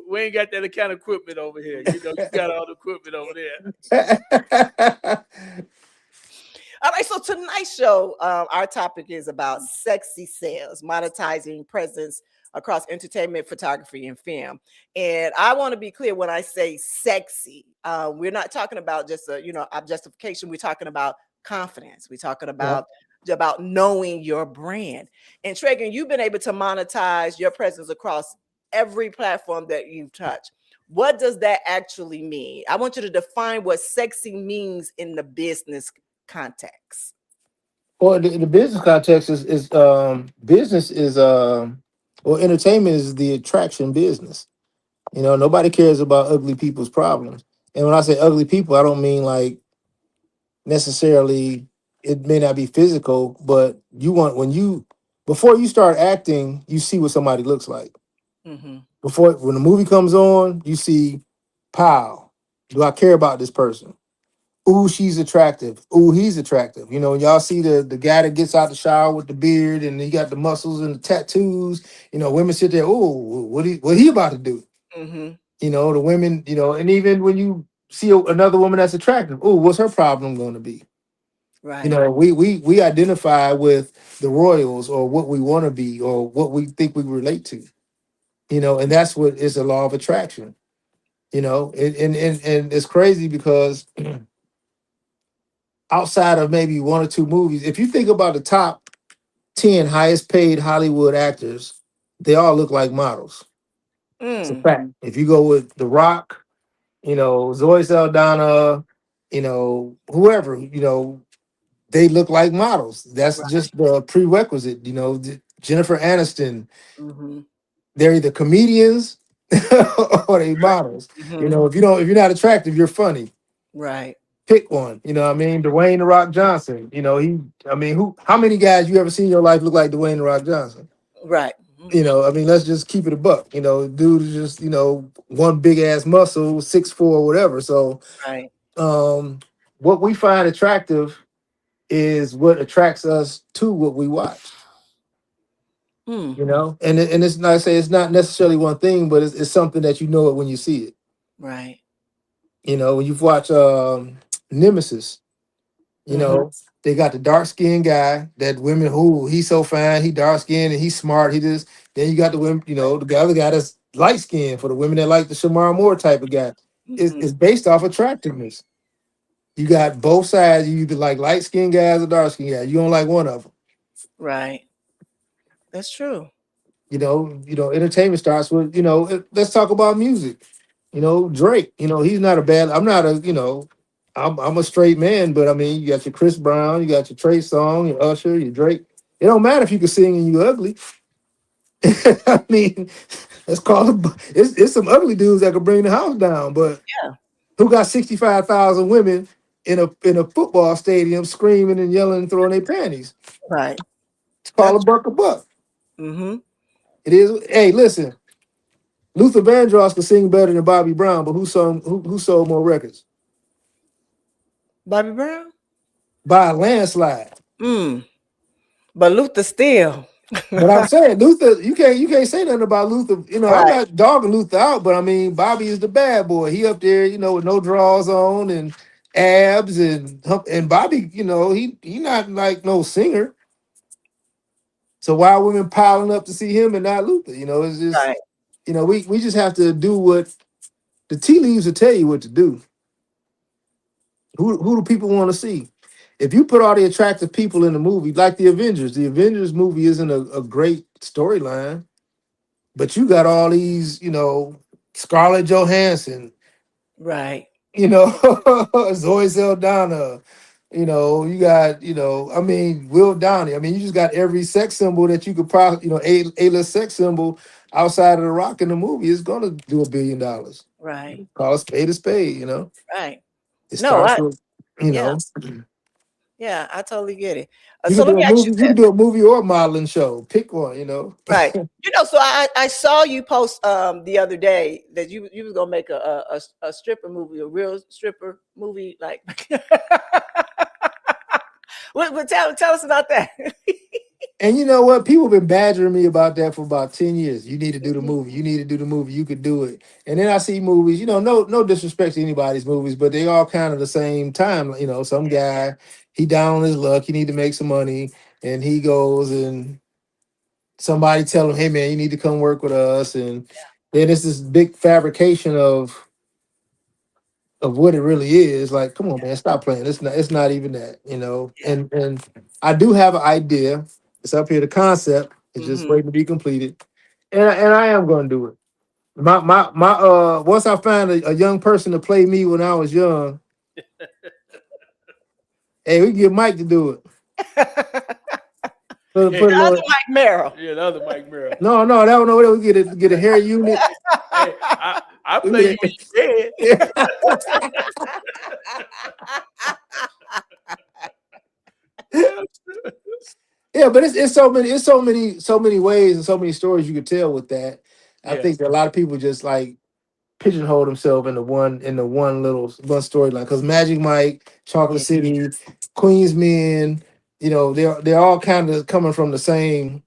we ain't got that kind of equipment over here. You know, you got all the equipment over there. All right, so tonight's show, our topic is about sexy sales, monetizing presence across entertainment, photography, and film. And I want to be clear when I say sexy, we're not talking about just objectification. We're talking about confidence. We're talking about knowing your brand. And Treagen, you've been able to monetize your presence across every platform that you've touched. What does that actually mean? I want you to define what sexy means in the business context. Well, the business context is business is entertainment is the attraction business. You know, nobody cares about ugly people's problems. And when I say ugly people, I don't mean like necessarily it may not be physical, but you want before you start acting, you see what somebody looks like. Mm-hmm. When the movie comes on, you see, pow, do I care about this person? Ooh, she's attractive. Ooh, he's attractive. You know, y'all see the guy that gets out the shower with the beard and he got the muscles and the tattoos. You know, women sit there, ooh, what he about to do? Mm-hmm. You know, the women, you know, and even when you see another woman that's attractive. Oh, what's her problem going to be? You Right. know, we identify with the royals or what we want to be or what we think we relate to. You know, and that's what is the law of attraction. You know, and it's crazy because outside of maybe one or two movies, if you think about the top 10 highest paid Hollywood actors, they all look like models. It's a Mm. fact. If you go with The Rock, you know, Zoe Saldana, you know, whoever, you know, they look like models. That's Right. just the prerequisite. You know, Jennifer Aniston, Mm-hmm. they're either comedians or they models. You Mm-hmm. know, if you're not attractive, you're funny. Right. Pick one. You know what I mean? Dwayne the Rock Johnson. You know, how many guys you ever seen in your life look like Dwayne the Rock Johnson? Right. You know, I mean, let's just keep it a buck. You know, dude is just, you know, one big ass muscle, 6'4", whatever. So Right. what we find attractive is what attracts us to what we watch. Mm. You know, and it's not, I say it's not necessarily one thing, but it's something that you know it when you see it. Right. You know, when you've watched Nemesis, you Mm-hmm. know, they got the dark skinned guy that women who he's so fine, he dark skinned and he's smart. He just then you got the women, you know, the other guy that's light skinned for the women that like the Shamar Moore type of guy. Mm-hmm. It's based off attractiveness. You got both sides. You either like light skinned guys or dark skinned guys. You don't like one of them. Right. That's true. Entertainment starts with, let's talk about music. You know, Drake, he's not a bad, I'm not a, I'm a straight man, but I mean, you got your Chris Brown, you got your Trey Songz, your Usher, your Drake. It don't matter if you can sing and you ugly. I mean, let's call it, it's some ugly dudes that could bring the house down, but Yeah. who got 65,000 women in a football stadium screaming and yelling and throwing their panties? Right. It's called a buck a buck. Mm-hmm. It is. Hey, listen, Luther Vandross could sing better than Bobby Brown, but who sold more records? Bobby Brown? By a landslide. Mm. But Luther still. But I'm saying Luther, you can't say nothing about Luther. You know, I'm Right. not dogging Luther out, but I mean Bobby is the bad boy. He up there, with no drawers on and abs and Bobby, he not like no singer. So why are women piling up to see him and not Luther? It's just, Right. we just have to do what the tea leaves will tell you what to do. Who do people want to see? If you put all the attractive people in the movie, like the Avengers movie isn't a great storyline, but you got all these, Scarlett Johansson, Right. Zoe Saldana, you got, I mean, Will Downey. I mean, you just got every sex symbol that you could probably, A-list sex symbol outside of The Rock in the movie is going to do $1 billion. Right. Call a spade, Right. It No, starts with, yeah. Yeah, I totally get it. You So can let do me a ask you movie. You can this. do a movie or a modeling show. Pick one. Right. So I saw you post the other day that you was gonna make a stripper movie, a real stripper movie, like what tell us about that. And you know what? People been badgering me about that for about 10 years. You need to do the movie. You need to do the movie. You could do it. And then I see movies, no disrespect to anybody's movies, but they all kind of the same time. Some guy, he down on his luck, he need to make some money, and he goes and somebody tell him, hey man, you need to come work with us. And then it's this big fabrication of what it really is. Like, come on, man, stop playing. It's not even that, And I do have an idea. It's up here, the concept. It's just waiting to be completed. And I am gonna do it. My once I find a young person to play me when I was young, hey, we can get Mike to do it. Put Hey, The a other little, Mike Merrill. yeah, the other Mike Merrill. no, that don't know. We get a hair unit. Hey, I play you when you dead. Yeah, but it's so many ways and so many stories you could tell with that. I Yeah. think that a lot of people just like pigeonhole themselves into one little one storyline. Because Magic Mike, Chocolate City, Queens Men, they're all kind of coming from the same.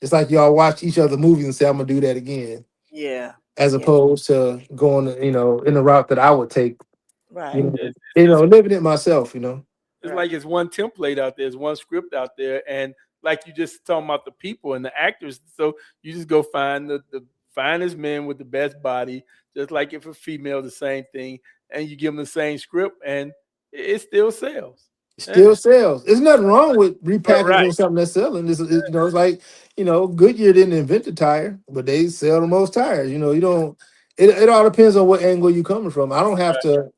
It's like y'all watch each other movies and say, "I'm gonna do that again," Yeah. as opposed to going, in the route that I would take. Right. You know, It's just living it myself. You know. it's like it's one template out there, it's one script out there, and like you just talking about the people and the actors. So you just go find the finest men with the best body, just like if a female, the same thing, and you give them the same script, and it still sells. Yeah. Still sells. There's nothing wrong with Right. repackaging something that's selling. It's like, Goodyear didn't invent the tire, but they sell the most tires. You don't. It all depends on what angle you're coming from. I don't have to.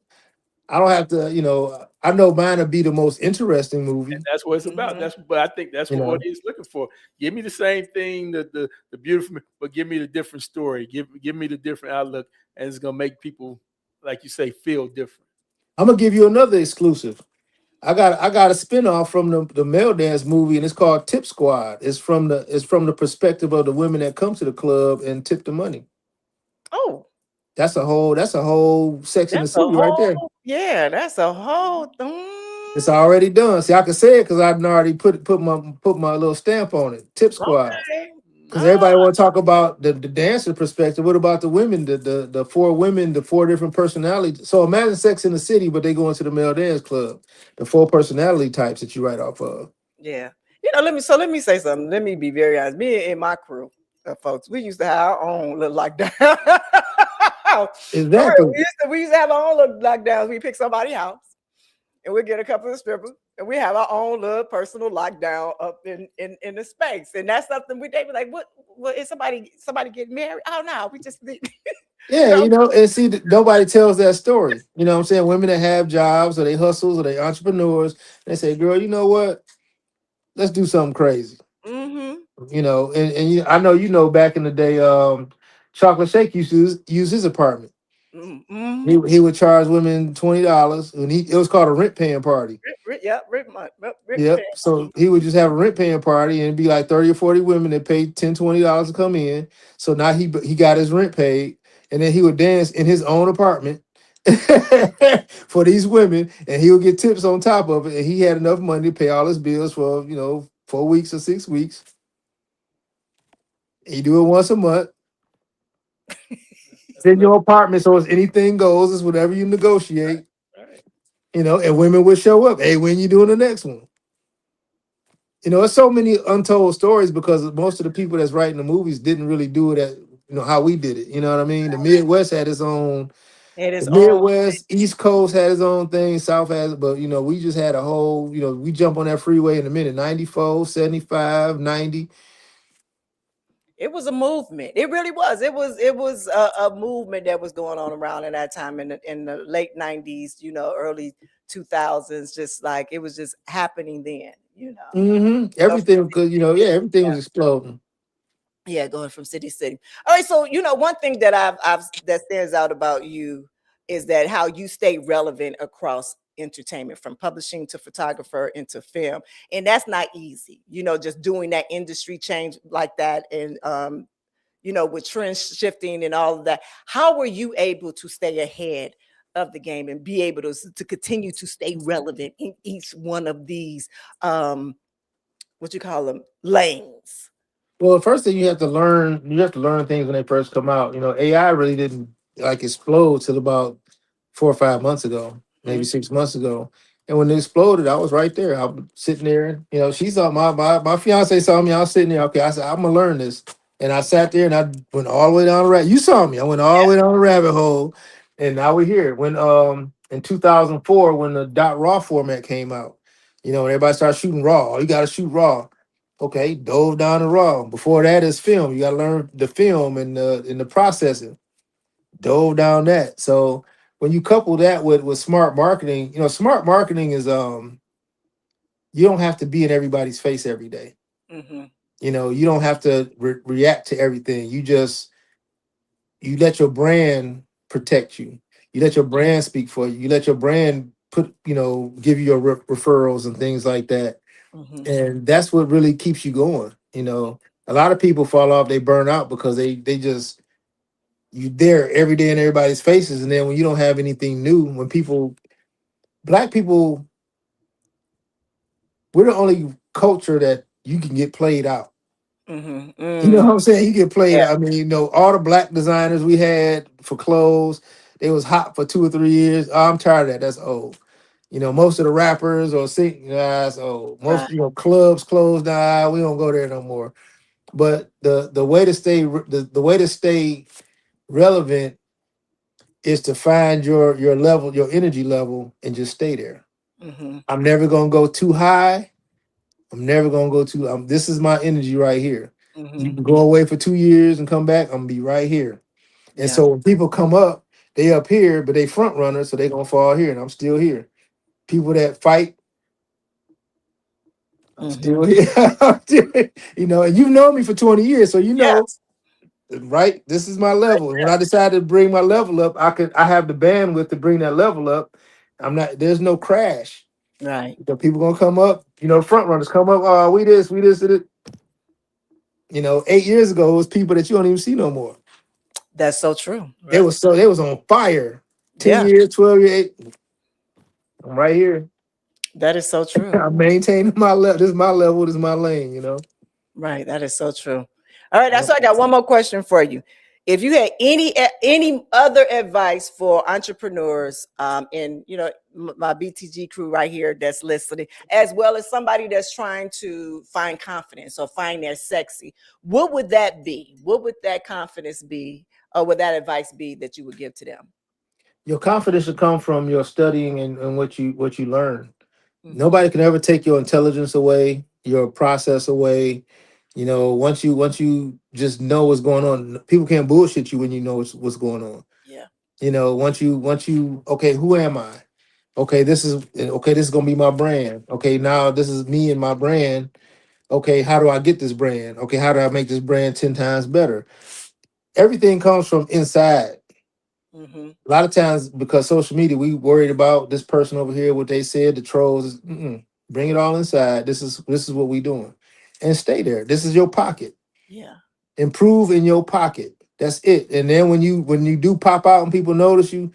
I don't have to. I know mine would be the most interesting And movie. that's what it's about. But I think that's You what know, audience looking for. Give me the same thing, the beautiful, but give me the different story. Give me the different outlook, and it's gonna make people, like you say, feel different. I'm gonna give you another exclusive. I got a spinoff from the male dance movie, and it's called Tip Squad. It's from the perspective of the women that come to the club and tip the money. Oh, That's a whole Sex in the that's a City right there. whole, yeah, that's a whole It's already done. See, I can say it because I've already put my little stamp on it. Tip Squad. Okay. Because everybody want to talk about the dancer perspective. What about the women? The four women, the four different personalities. So imagine Sex in the City, but they go into the male dance club. The four personality types that you write off of. Yeah. Let me say something. Let me be very honest. Me and my crew of folks, we used to have our own little lockdown. For real, Exactly. we used to have our own little lockdowns. We pick somebody's house and we get a couple of strippers and we have our own little personal lockdown up in the space. And that's something they be like, what is somebody getting married? Oh no, we just Yeah, and see, nobody tells that story. You know what I'm saying? Women that have jobs or they hustles or they entrepreneurs, they say, girl, you know what? Let's do something crazy. Mm-hmm. I know back in the day, Chocolate Shake used to use his apartment. Mm-hmm. He would charge women $20, and it was called a rent paying party. Yep. So he would just have a rent paying party, and it'd be like 30 or 40 women that paid $10, $20 to come in. So now he got his rent paid, and then he would dance in his own apartment for these women, and he would get tips on top of it. And he had enough money to pay all his bills for 4 weeks or 6 weeks. He do it once a month. It's in your apartment, so it's anything goes. It's whatever you negotiate. And women would show up. Hey, when you doing the next one? It's so many untold stories because most of the people that's writing the movies didn't really do it at how we did it. You know what I mean? The Midwest had its own. It The is all Midwest, East Coast had its own thing. South has, but we just had a whole. We jump on that freeway in a minute. 94, 75, 90. it was a movement. It really was. It was a movement that was going on around at that time in the late 90s, early 2000s. Just like it was just happening then. Everything because everything was exploding. Yeah, going from city to city. All right, so one thing that I've that stands out about you is that how you stay relevant across entertainment, from publishing to photographer into film, and that's not easy. Just doing that industry change like that, and with trends shifting and all of that. How were you able to stay ahead of the game and be able to continue to stay relevant in each one of these what you call them lanes? Well, the first thing you have to learn things when they first come out. AI really didn't explode till about 4 or 5 months ago, maybe 6 months ago. And when it exploded, I was right there. I was sitting there. She saw my fiance saw me. I was sitting there. Okay, I said I'm gonna learn this, and I sat there and I went all the way down the rabbit. You saw me. I went all the way down the rabbit hole, and now we're here. When in 2004, when the .raw format came out, everybody started shooting raw. You got to shoot raw. Okay, dove down the raw. Before that is film. You got to learn the film and the processing. Dove down that. So when you couple that with smart marketing, smart marketing is you don't have to be in everybody's face every day. Mm-hmm. You don't have to react to everything. You let your brand protect you. You let your brand speak for you. You let your brand give you your referrals and things like that. Mm-hmm. And that's what really keeps you going. A lot of people fall off, they burn out because they just you there every day in everybody's faces, and then when you don't have anything new, when black people, we're the only culture that you can get played out. Mm-hmm. You know what I'm saying? You get played Yeah. out. I mean, all the black designers we had for clothes, they was hot for 2 or 3 years. Oh, I'm tired of that. That's old. You know, most of the rappers or sing that's old. Most clubs closed down. We don't go there no more. But the way to stay the way to stay relevant is to find your level, your energy level, and just stay there. Mm-hmm. I'm never gonna go too high. I'm never gonna go too. This is my energy right here. You Mm-hmm. can go away for 2 years and come back. I'm gonna be right here. And Yeah. so when people come up, they up here, but they front runners, so they gonna fall here, and I'm still here. People that fight, I'm still here. I'm still here. You know, and you've known me for 20 years, so you know, Yes. right? This is my level. And when I decided to bring my level up, I have the bandwidth to bring that level up. There's no crash. Right. The people gonna come up, you know, front runners come up, oh, we this, it. You know, 8 years ago, it was people that you don't even see no more. That's so true. They was on fire. 10 Yeah. years, 12 years, I'm right here. That is so true. I'm maintaining my level. This is my level, this is my lane, you know. Right. That is so true. All right. That's why I got one more question for you. If you had any other advice for entrepreneurs, and you know, my BTG crew right here that's listening, as well as somebody that's trying to find confidence or find their sexy, what would that be? What would that confidence be, or would that advice be that you would give to them? Your confidence should come from your studying and what you learn. Mm-hmm. Nobody can ever take your intelligence away, your process away. You know, once you just know what's going on, people can't bullshit you when you know what's going on. Yeah. You know, once you okay, who am I? Okay, this is gonna be my brand. Okay, now this is me and my brand. Okay, how do I get this brand? Okay, how do I make this brand 10 times better? Everything comes from inside. Mm-hmm. A lot of times, because social media, we worried about this person over here, what they said, the trolls. Bring it all inside. This is what we doing, and stay there. This is your pocket. Yeah. Improve in your pocket. That's it. And then when you do pop out and people notice you,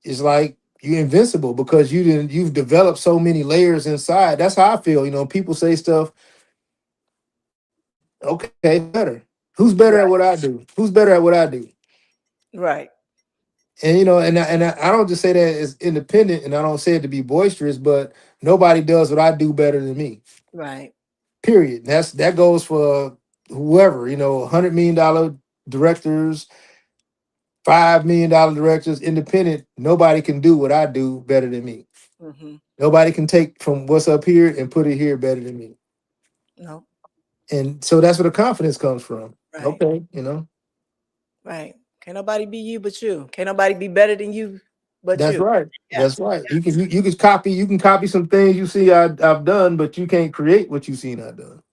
it's like you're invincible because you've developed so many layers inside. That's how I feel. You know, people say stuff. Okay, better. Who's better at what I do? Who's better at what I do? Right. And you know, I don't just say that as independent, and I don't say it to be boisterous, but nobody does what I do better than me. Right. Period. That goes for whoever, you know, $100 million directors, $5 million directors, independent. Nobody can do what I do better than me. Mm-hmm. Nobody can take from what's up here and put it here better than me. No. And so that's where the confidence comes from. Right. Okay, you know. Right. Can't nobody be you but you. Can't nobody be better than you but That's you. right. Yeah. That's right. You can copy some things you see I've done, but you can't create what you've seen I've done.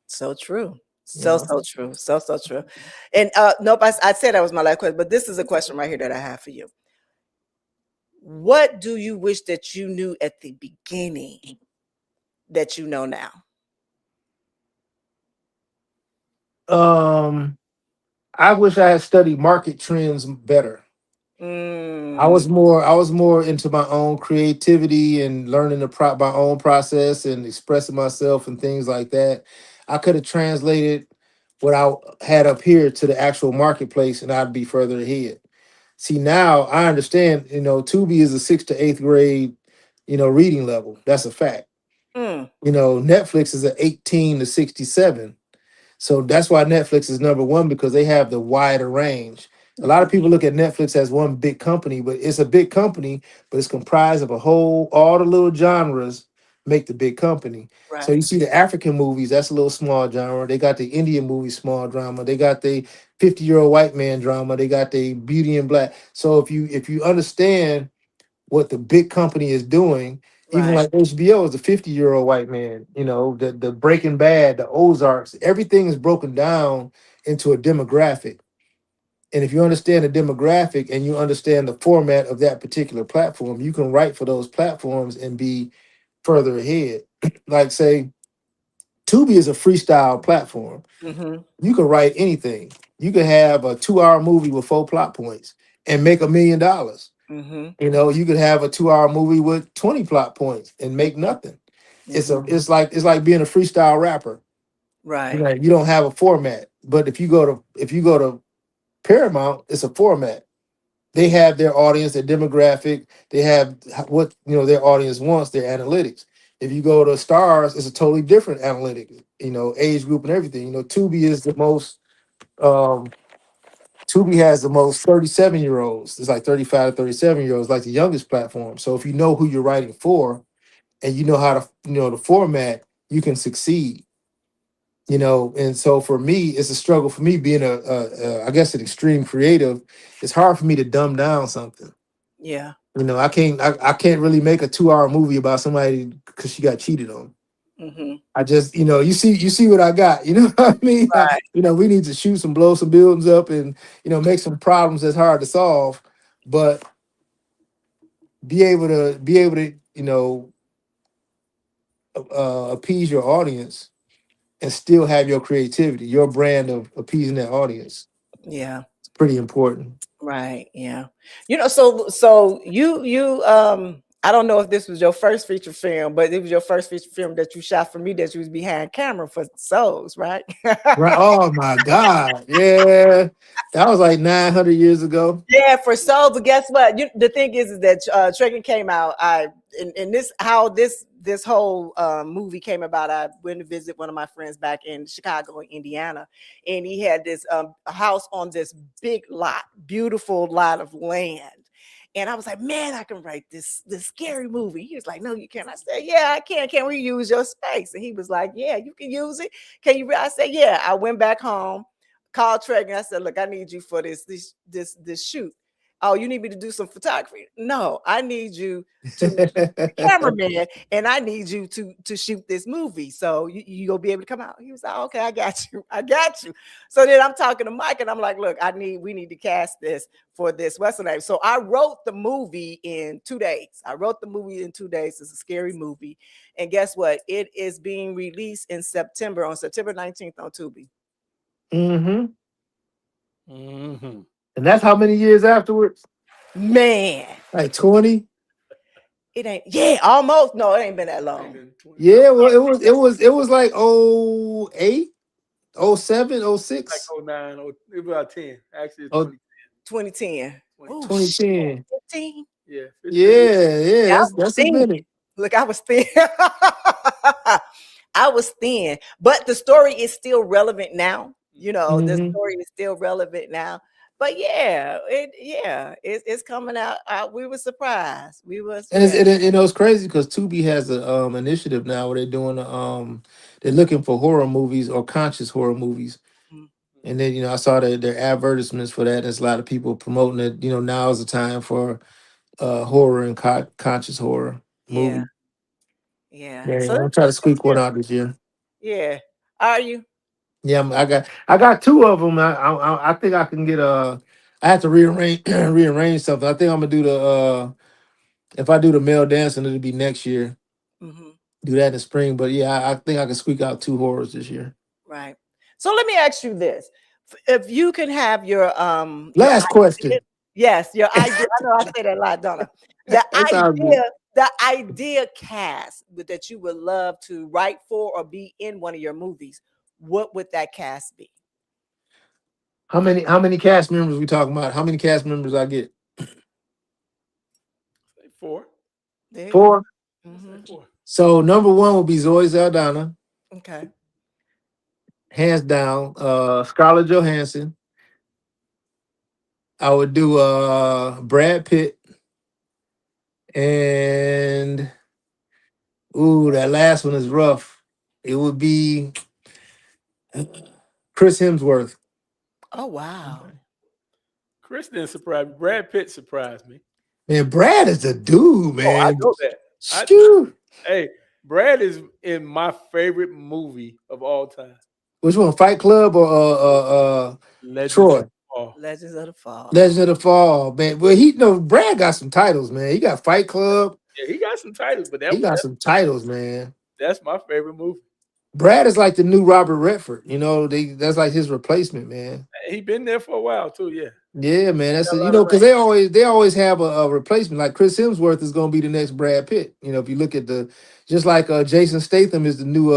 So true. Yeah. So true. So true. And nope, I said that was my last question, but this is a question right here that I have for you. What do you wish that you knew at the beginning that you know now? I wish I had studied market trends better. I was more into my own creativity and learning my own process and expressing myself and things like that. I could have translated what I had up here to the actual marketplace, and I'd be further ahead. See, now I understand. You know, Tubi is a 6th to 8th grade, you know, reading level. That's a fact. Mm. You know, Netflix is an 18 to 67. So that's why Netflix is number one, because they have the wider range. A lot of people look at Netflix as one big company, but it's a big company, but it's comprised of all the little genres make the big company. Right. So you see the African movies, that's a little small genre. They got the Indian movies, small drama. They got the 50-year-old white man drama. They got the Beauty and Black. So if you understand what the big company is doing, even like HBO is a 50-year-old white man, you know, the Breaking Bad, the Ozarks, everything is broken down into a demographic. And if you understand the demographic and you understand the format of that particular platform, you can write for those platforms and be further ahead. Like say, Tubi is a freestyle platform. Mm-hmm. You can write anything. You can have a 2-hour movie with 4 plot points and make $1 million. Mm-hmm. You know, you could have a 2-hour movie with 20 plot points and make nothing. It's like being a freestyle rapper. Right. You know, you don't have a format. But if you go to Paramount, it's a format. they have their audience, their demographic, they have what their audience wants, their analytics. If you go to Stars, it's a totally different analytic, age group and everything. Tubi is the most Tubi has the most 37-year-olds. It's like 35 to 37-year-olds, like the youngest platform. So if you know who you're writing for and you know how to, the format, you can succeed. And so for me, it's a struggle for me being I guess an extreme creative. It's hard for me to dumb down something. Yeah. I can't really make a 2-hour movie about somebody because she got cheated on. Mm-hmm. I just, you see what I got. You know what I mean? Right. We need to shoot some, blow some buildings up, and make some problems that's hard to solve, but be able to appease your audience and still have your creativity, your brand of appeasing that audience. Yeah. It's pretty important. Right. Yeah. So you I don't know if this was your first feature film, but it was your first feature film that you shot for me that you was behind camera for Souls, right? Right. Oh my God. Yeah. That was like 900 years ago. Yeah, for Souls. But guess what? The thing is that Treagen came out. And this whole movie came about. I went to visit one of my friends back in Chicago, Indiana, and he had this house on this big lot, beautiful lot of land. And I was like, man, I can write this scary movie. He was like, no, you can't. I said, yeah, I can. Can we use your space? And he was like, yeah, you can use it. Can you? I said, yeah. I went back home, called Treagen. I said, look, I need you for this shoot. Oh, you need me to do some photography? No, I need you to cameraman, and I need you to shoot this movie. So you gonna be able to come out. He was like, okay, I got you. So then I'm talking to Mike, and I'm like, look, we need to cast this for this Western name. So I wrote the movie in 2 days. It's a scary movie. And guess what? It is being released in September, on September 19th on Tubi. Mm-hmm. Mm-hmm. And that's how many years afterwards? Man. Like 20? It ain't, yeah, almost. No, it ain't been that long. Yeah, well, it was like 08, 07, 06. Like 09, about 10. Actually, it's Oh, 2010. 2010. 2010. 15? Yeah. 15. Yeah, I that's was a thin. minute. Look, I was thin. I was thin, but the story is still relevant now. The Mhm. story is still relevant now. But yeah, it's coming out. We were surprised. And it's crazy because Tubi has a initiative now where they're doing they're looking for horror movies or conscious horror movies. Mhm. And then I saw their advertisements for that. There's a lot of people promoting it. Now is the time for horror and conscious horror Yeah. movie. Yeah. Yeah, So I'm trying to squeak one out this year. yeah. Are you? Yeah, I got two of them. I think I can get I have to rearrange something. I think I'm gonna do the if I do the male dancing, it'll be next year. Mm-hmm. Do that in the spring. But yeah, I think I can squeak out 2 horrors this year. Right. So let me ask you this: if you can have your Last question. yes, your idea. I know I say that a lot, don't I? That's all good. The idea cast that you would love to write for or be in one of your movies. What would that cast be? How many cast members we talking about? How many cast members I get? 4. There you 4. go. Mhm. 4. So number 1 will be Zoe Saldana, Okay. hands down. Scarlett Johansson. I would do Brad Pitt, and that last one is rough. It would be Chris Hemsworth. Oh wow. Chris didn't surprise me. Brad Pitt surprised me. Man, Brad is the dude, man. Oh, I know that. Shoo. Hey, Brad is in my favorite movie of all time. Which one? Fight Club or Legends Troy? of the Fall. Legends of the Fall. Legends of the Fall, man. Well, Brad got some titles, man. He got Fight Club. Yeah, he got some titles, but He got some titles, man. that's my favorite movie. Brad is like the new Robert Redford. That's like his replacement, man. He been there for a while too. Yeah. Yeah, man. That's Got a lot of because they always have a replacement. Like Chris Hemsworth is gonna be the next Brad Pitt. If you look at just like Jason Statham is the new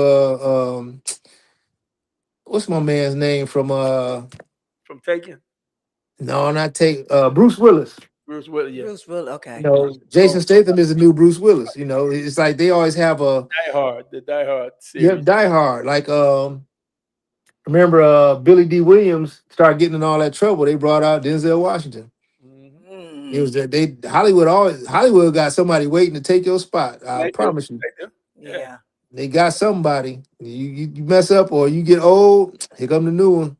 what's my man's name from Taken. No, not take Bruce Willis. Bruce Willis, yeah. Bruce Will. You Okay. know, Jason Statham is the new Bruce Willis. You know, it's like they always have a Die Hard, the Die Hard yep, series. Die Hard. Like remember Billy D. Williams started getting in all that trouble. They brought out Denzel Washington. It was that they Hollywood got somebody waiting to take your spot. I They do. promise you. They do. Yeah. They got somebody. You mess up or you get old, here come the new one.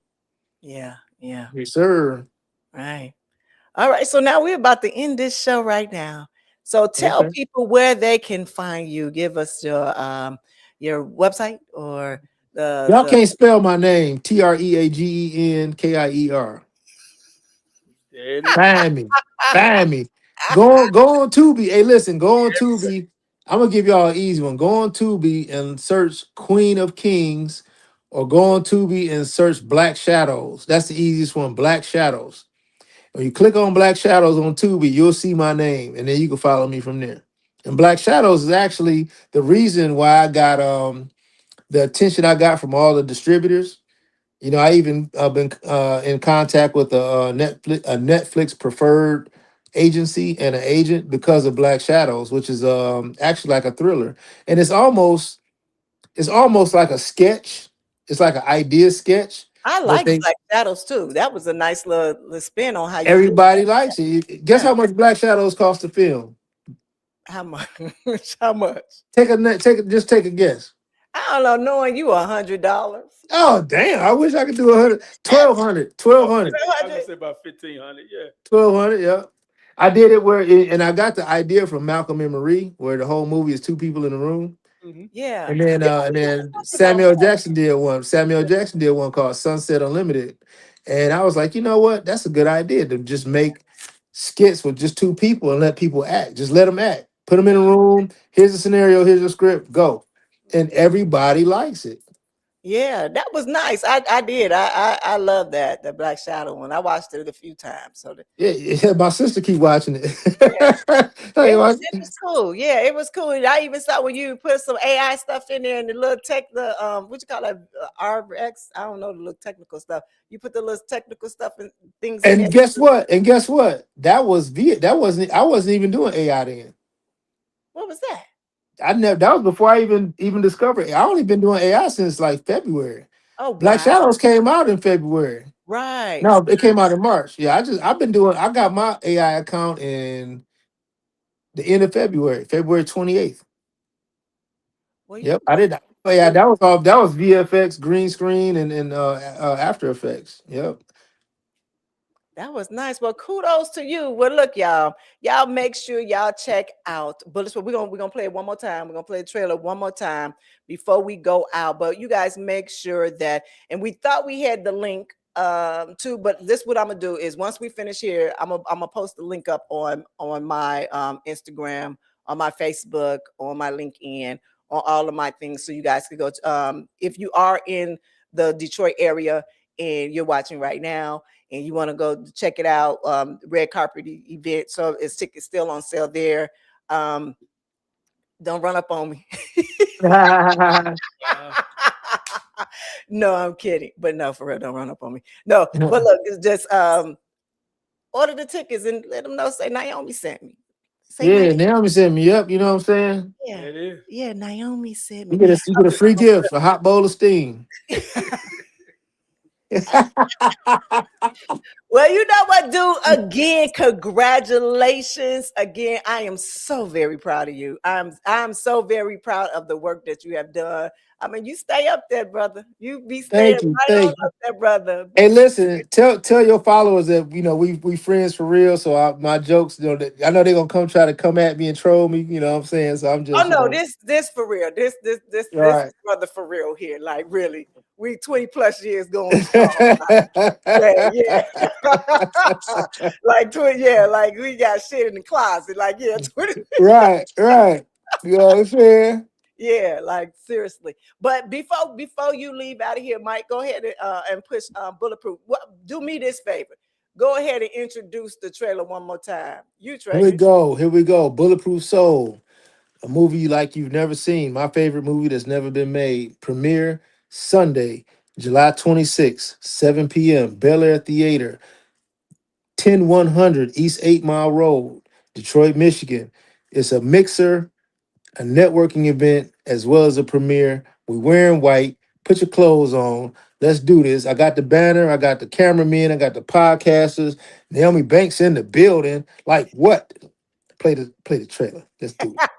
Yeah. Yeah. Yes, sir. Right. All right. So now we're about to end this show right now. So tell Okay. people where they can find you. Give us your website or Y'all the can't spell my name. Treagenkier. There it is. Find me. Find me. Go on Tubi. Hey, listen, go on Tubi. I'm gonna give y'all an easy one. Go on Tubi and search Queen of Kings, or go on Tubi and search Black Shadows. That's the easiest one, Black Shadows. When you click on Black Shadows on Tubi, you'll see my name, and then you can follow me from there. And Black Shadows is actually the reason why I got the attention I got from all the distributors. You know, I even been in contact with a Netflix preferred agency and an agent because of Black Shadows, which is actually like a thriller, and it's almost like a sketch. It's like an idea sketch, I but like they Black Shadows too. That was a nice little spin on how you did everybody that. likes it. Guess Yeah. how much Black Shadows cost to film? How much? How much? Just take a guess. I don't know. Knowing you $100. Oh damn! I wish I could do 100, 1,200, I was 100. gonna say about 1,500. Yeah. 1,200, yeah. I did it and I got the idea from Malcolm and Marie, where the whole movie is two people in the room. Yeah. And then Yeah, and we then talked about Samuel that. Jackson did one. Samuel Jackson did one called Sunset Unlimited. And I was like, you know what? That's a good idea to just make skits with just two people and let people act. Just let them act. Put them in a room. Here's a scenario. Here's a script. Go. And everybody likes it. Yeah, that was nice. I did. I love that, the Black Shadow one. I watched it a few times. So Yeah, my sister keep watching it. it Hey, was it was cool. Yeah, it was cool. I even saw when you put some AI stuff in there and the little what you call it, RX. I don't know the little technical stuff. You put the little technical stuff and things in there. And guess what? That was I wasn't even doing AI then. What was that? That was before I even discovered it. I only been doing AI since like February. Oh Black wow! Shadows came out in February. Right. No, it came out in March. Yeah, I got my AI account in the end of February, February 28th. Well, Yep, I did. Oh yeah, that was VFX, green screen, and After Effects. Yep. That was nice. Well, kudos to you. Well, look, y'all make sure y'all check out Bullets. We're gonna play it one more time. We're gonna play the trailer one more time before we go out. But you guys make sure that, and we thought we had the link too, but this what I'm gonna do is once we finish here, I'm gonna post the link up on my Instagram, on my Facebook, on my LinkedIn, on all of my things, so you guys can go if you are in the Detroit area and you're watching right now and you want to go check it out, red carpet event. So it's tickets still on sale there. Don't run up on me. No, I'm kidding. But no, for real, don't run up on me. No, but look, it's just order the tickets and let them know. Say Nyomi sent me. Say Yeah, Naomi set me up. You know what I'm saying? yeah, yeah. Nyomi sent You me. get a free gift, a hot bowl of steam. Well, you know what, dude? Again, congratulations. Again, I am so very proud of you. I'm so very proud of the work that you have done. I mean, you stay up there, brother. You be staying Thank you, right on thank you. up there, brother. Hey, listen, tell your followers that we friends for real. So my jokes, that I know they're gonna try to come at me and troll me. You know what I'm saying? So I'm Oh just, no, this for real. This all right. brother for real here. Like really, we 20 plus years going strong. Yeah. Like 20, yeah, like we got shit in the closet. Like, yeah, 20. right. You know what I'm saying? Yeah, like seriously. But before you leave out of here, Mike, go ahead and push bulletproof. Do me this favor. Go ahead and introduce the trailer one more time. You Here we Treagen. go. Here we go. Bulletproof Soul, a movie like you've never seen. My favorite movie that's never been made. Premiere Sunday, July 26th, 7 p.m. Belair Theater. 10100 East 8 Mile Road, Detroit, Michigan. It's a mixer, a networking event, as well as a premiere. We wearing white. Put your clothes on. Let's do this. I got the banner. I got the cameramen. I got the podcasters. Naomi Banks in the building. Like what? Play the trailer. Let's do it.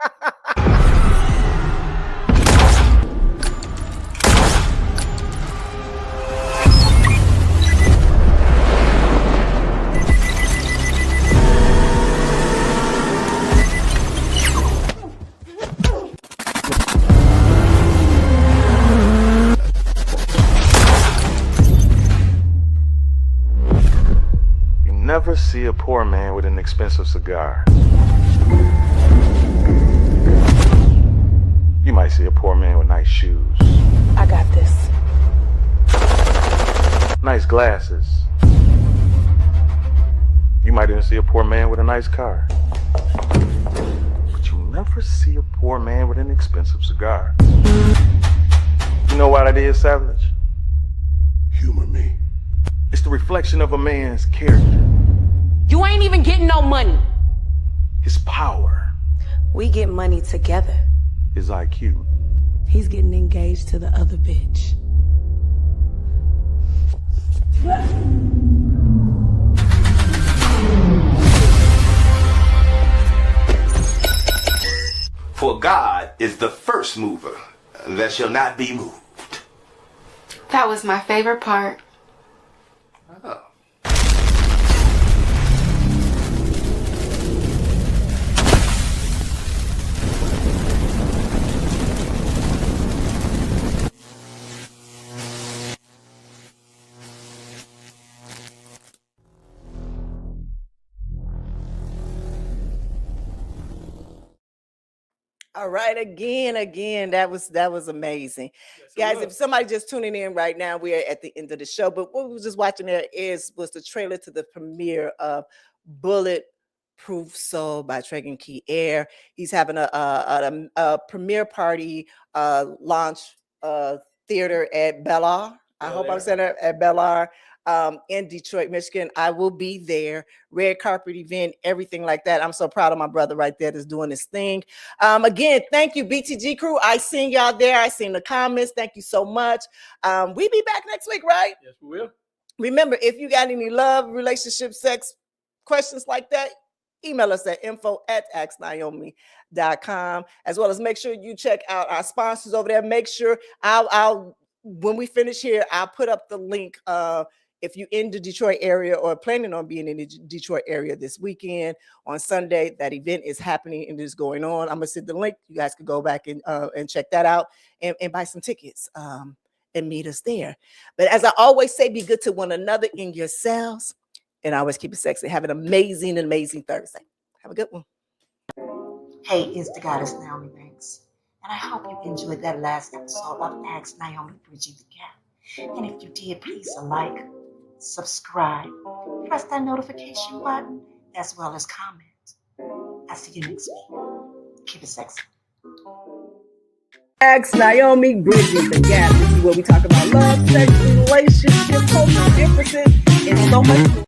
You never see a poor man with an expensive cigar. You might see a poor man with nice shoes, I got this. nice glasses. You might even see a poor man with a nice car. But you never see a poor man with an expensive cigar. You know why that is, Savage? Humor me. It's the reflection of a man's character, You ain't even getting no money. his power, We get money together. his IQ. He's getting engaged to the other bitch. For God is the first mover that shall not be moved. That was my favorite part. Oh. All right, again, that was amazing. Guys, if somebody just tuning in right now, we are at the end of the show. But what we were just watching there was the trailer to the premiere of Bulletproof Soul by Treagen Kier. He's having a premiere party launch theater at Belair. I hope I'm saying it, at Belair. In Detroit, Michigan. I will be there. Red carpet event, everything like that. I'm so proud of my brother right there that's doing this thing. Again, thank you, BTG crew. I seen y'all there. I seen the comments. Thank you so much. We be back next week, right? Yes, we will. Remember, if you got any love, relationship, sex questions like that, email us at info@asknaomi.com, as well as make sure you check out our sponsors over there. Make sure I'll when we finish here, I'll put up the link. If you're in the Detroit area or planning on being in the Detroit area this weekend on Sunday, that event is happening and is going on. I'm gonna send the link. You guys can go back and check that out and buy some tickets and meet us there. But as I always say, be good to one another in yourselves, and always keep it sexy. Have an amazing Thursday. Have a good one. Hey, it's the goddess Naomi Banks, and I hope you enjoyed that last episode of Ask Naomi Bridging the Gap. And if you did, please like, subscribe, press that notification button, as well as comment. I'll see you next week. Keep it sexy. Ask Naomi Bridging the Gap. This is where we talk about love, sex, relationships, cultural differences, and so much more.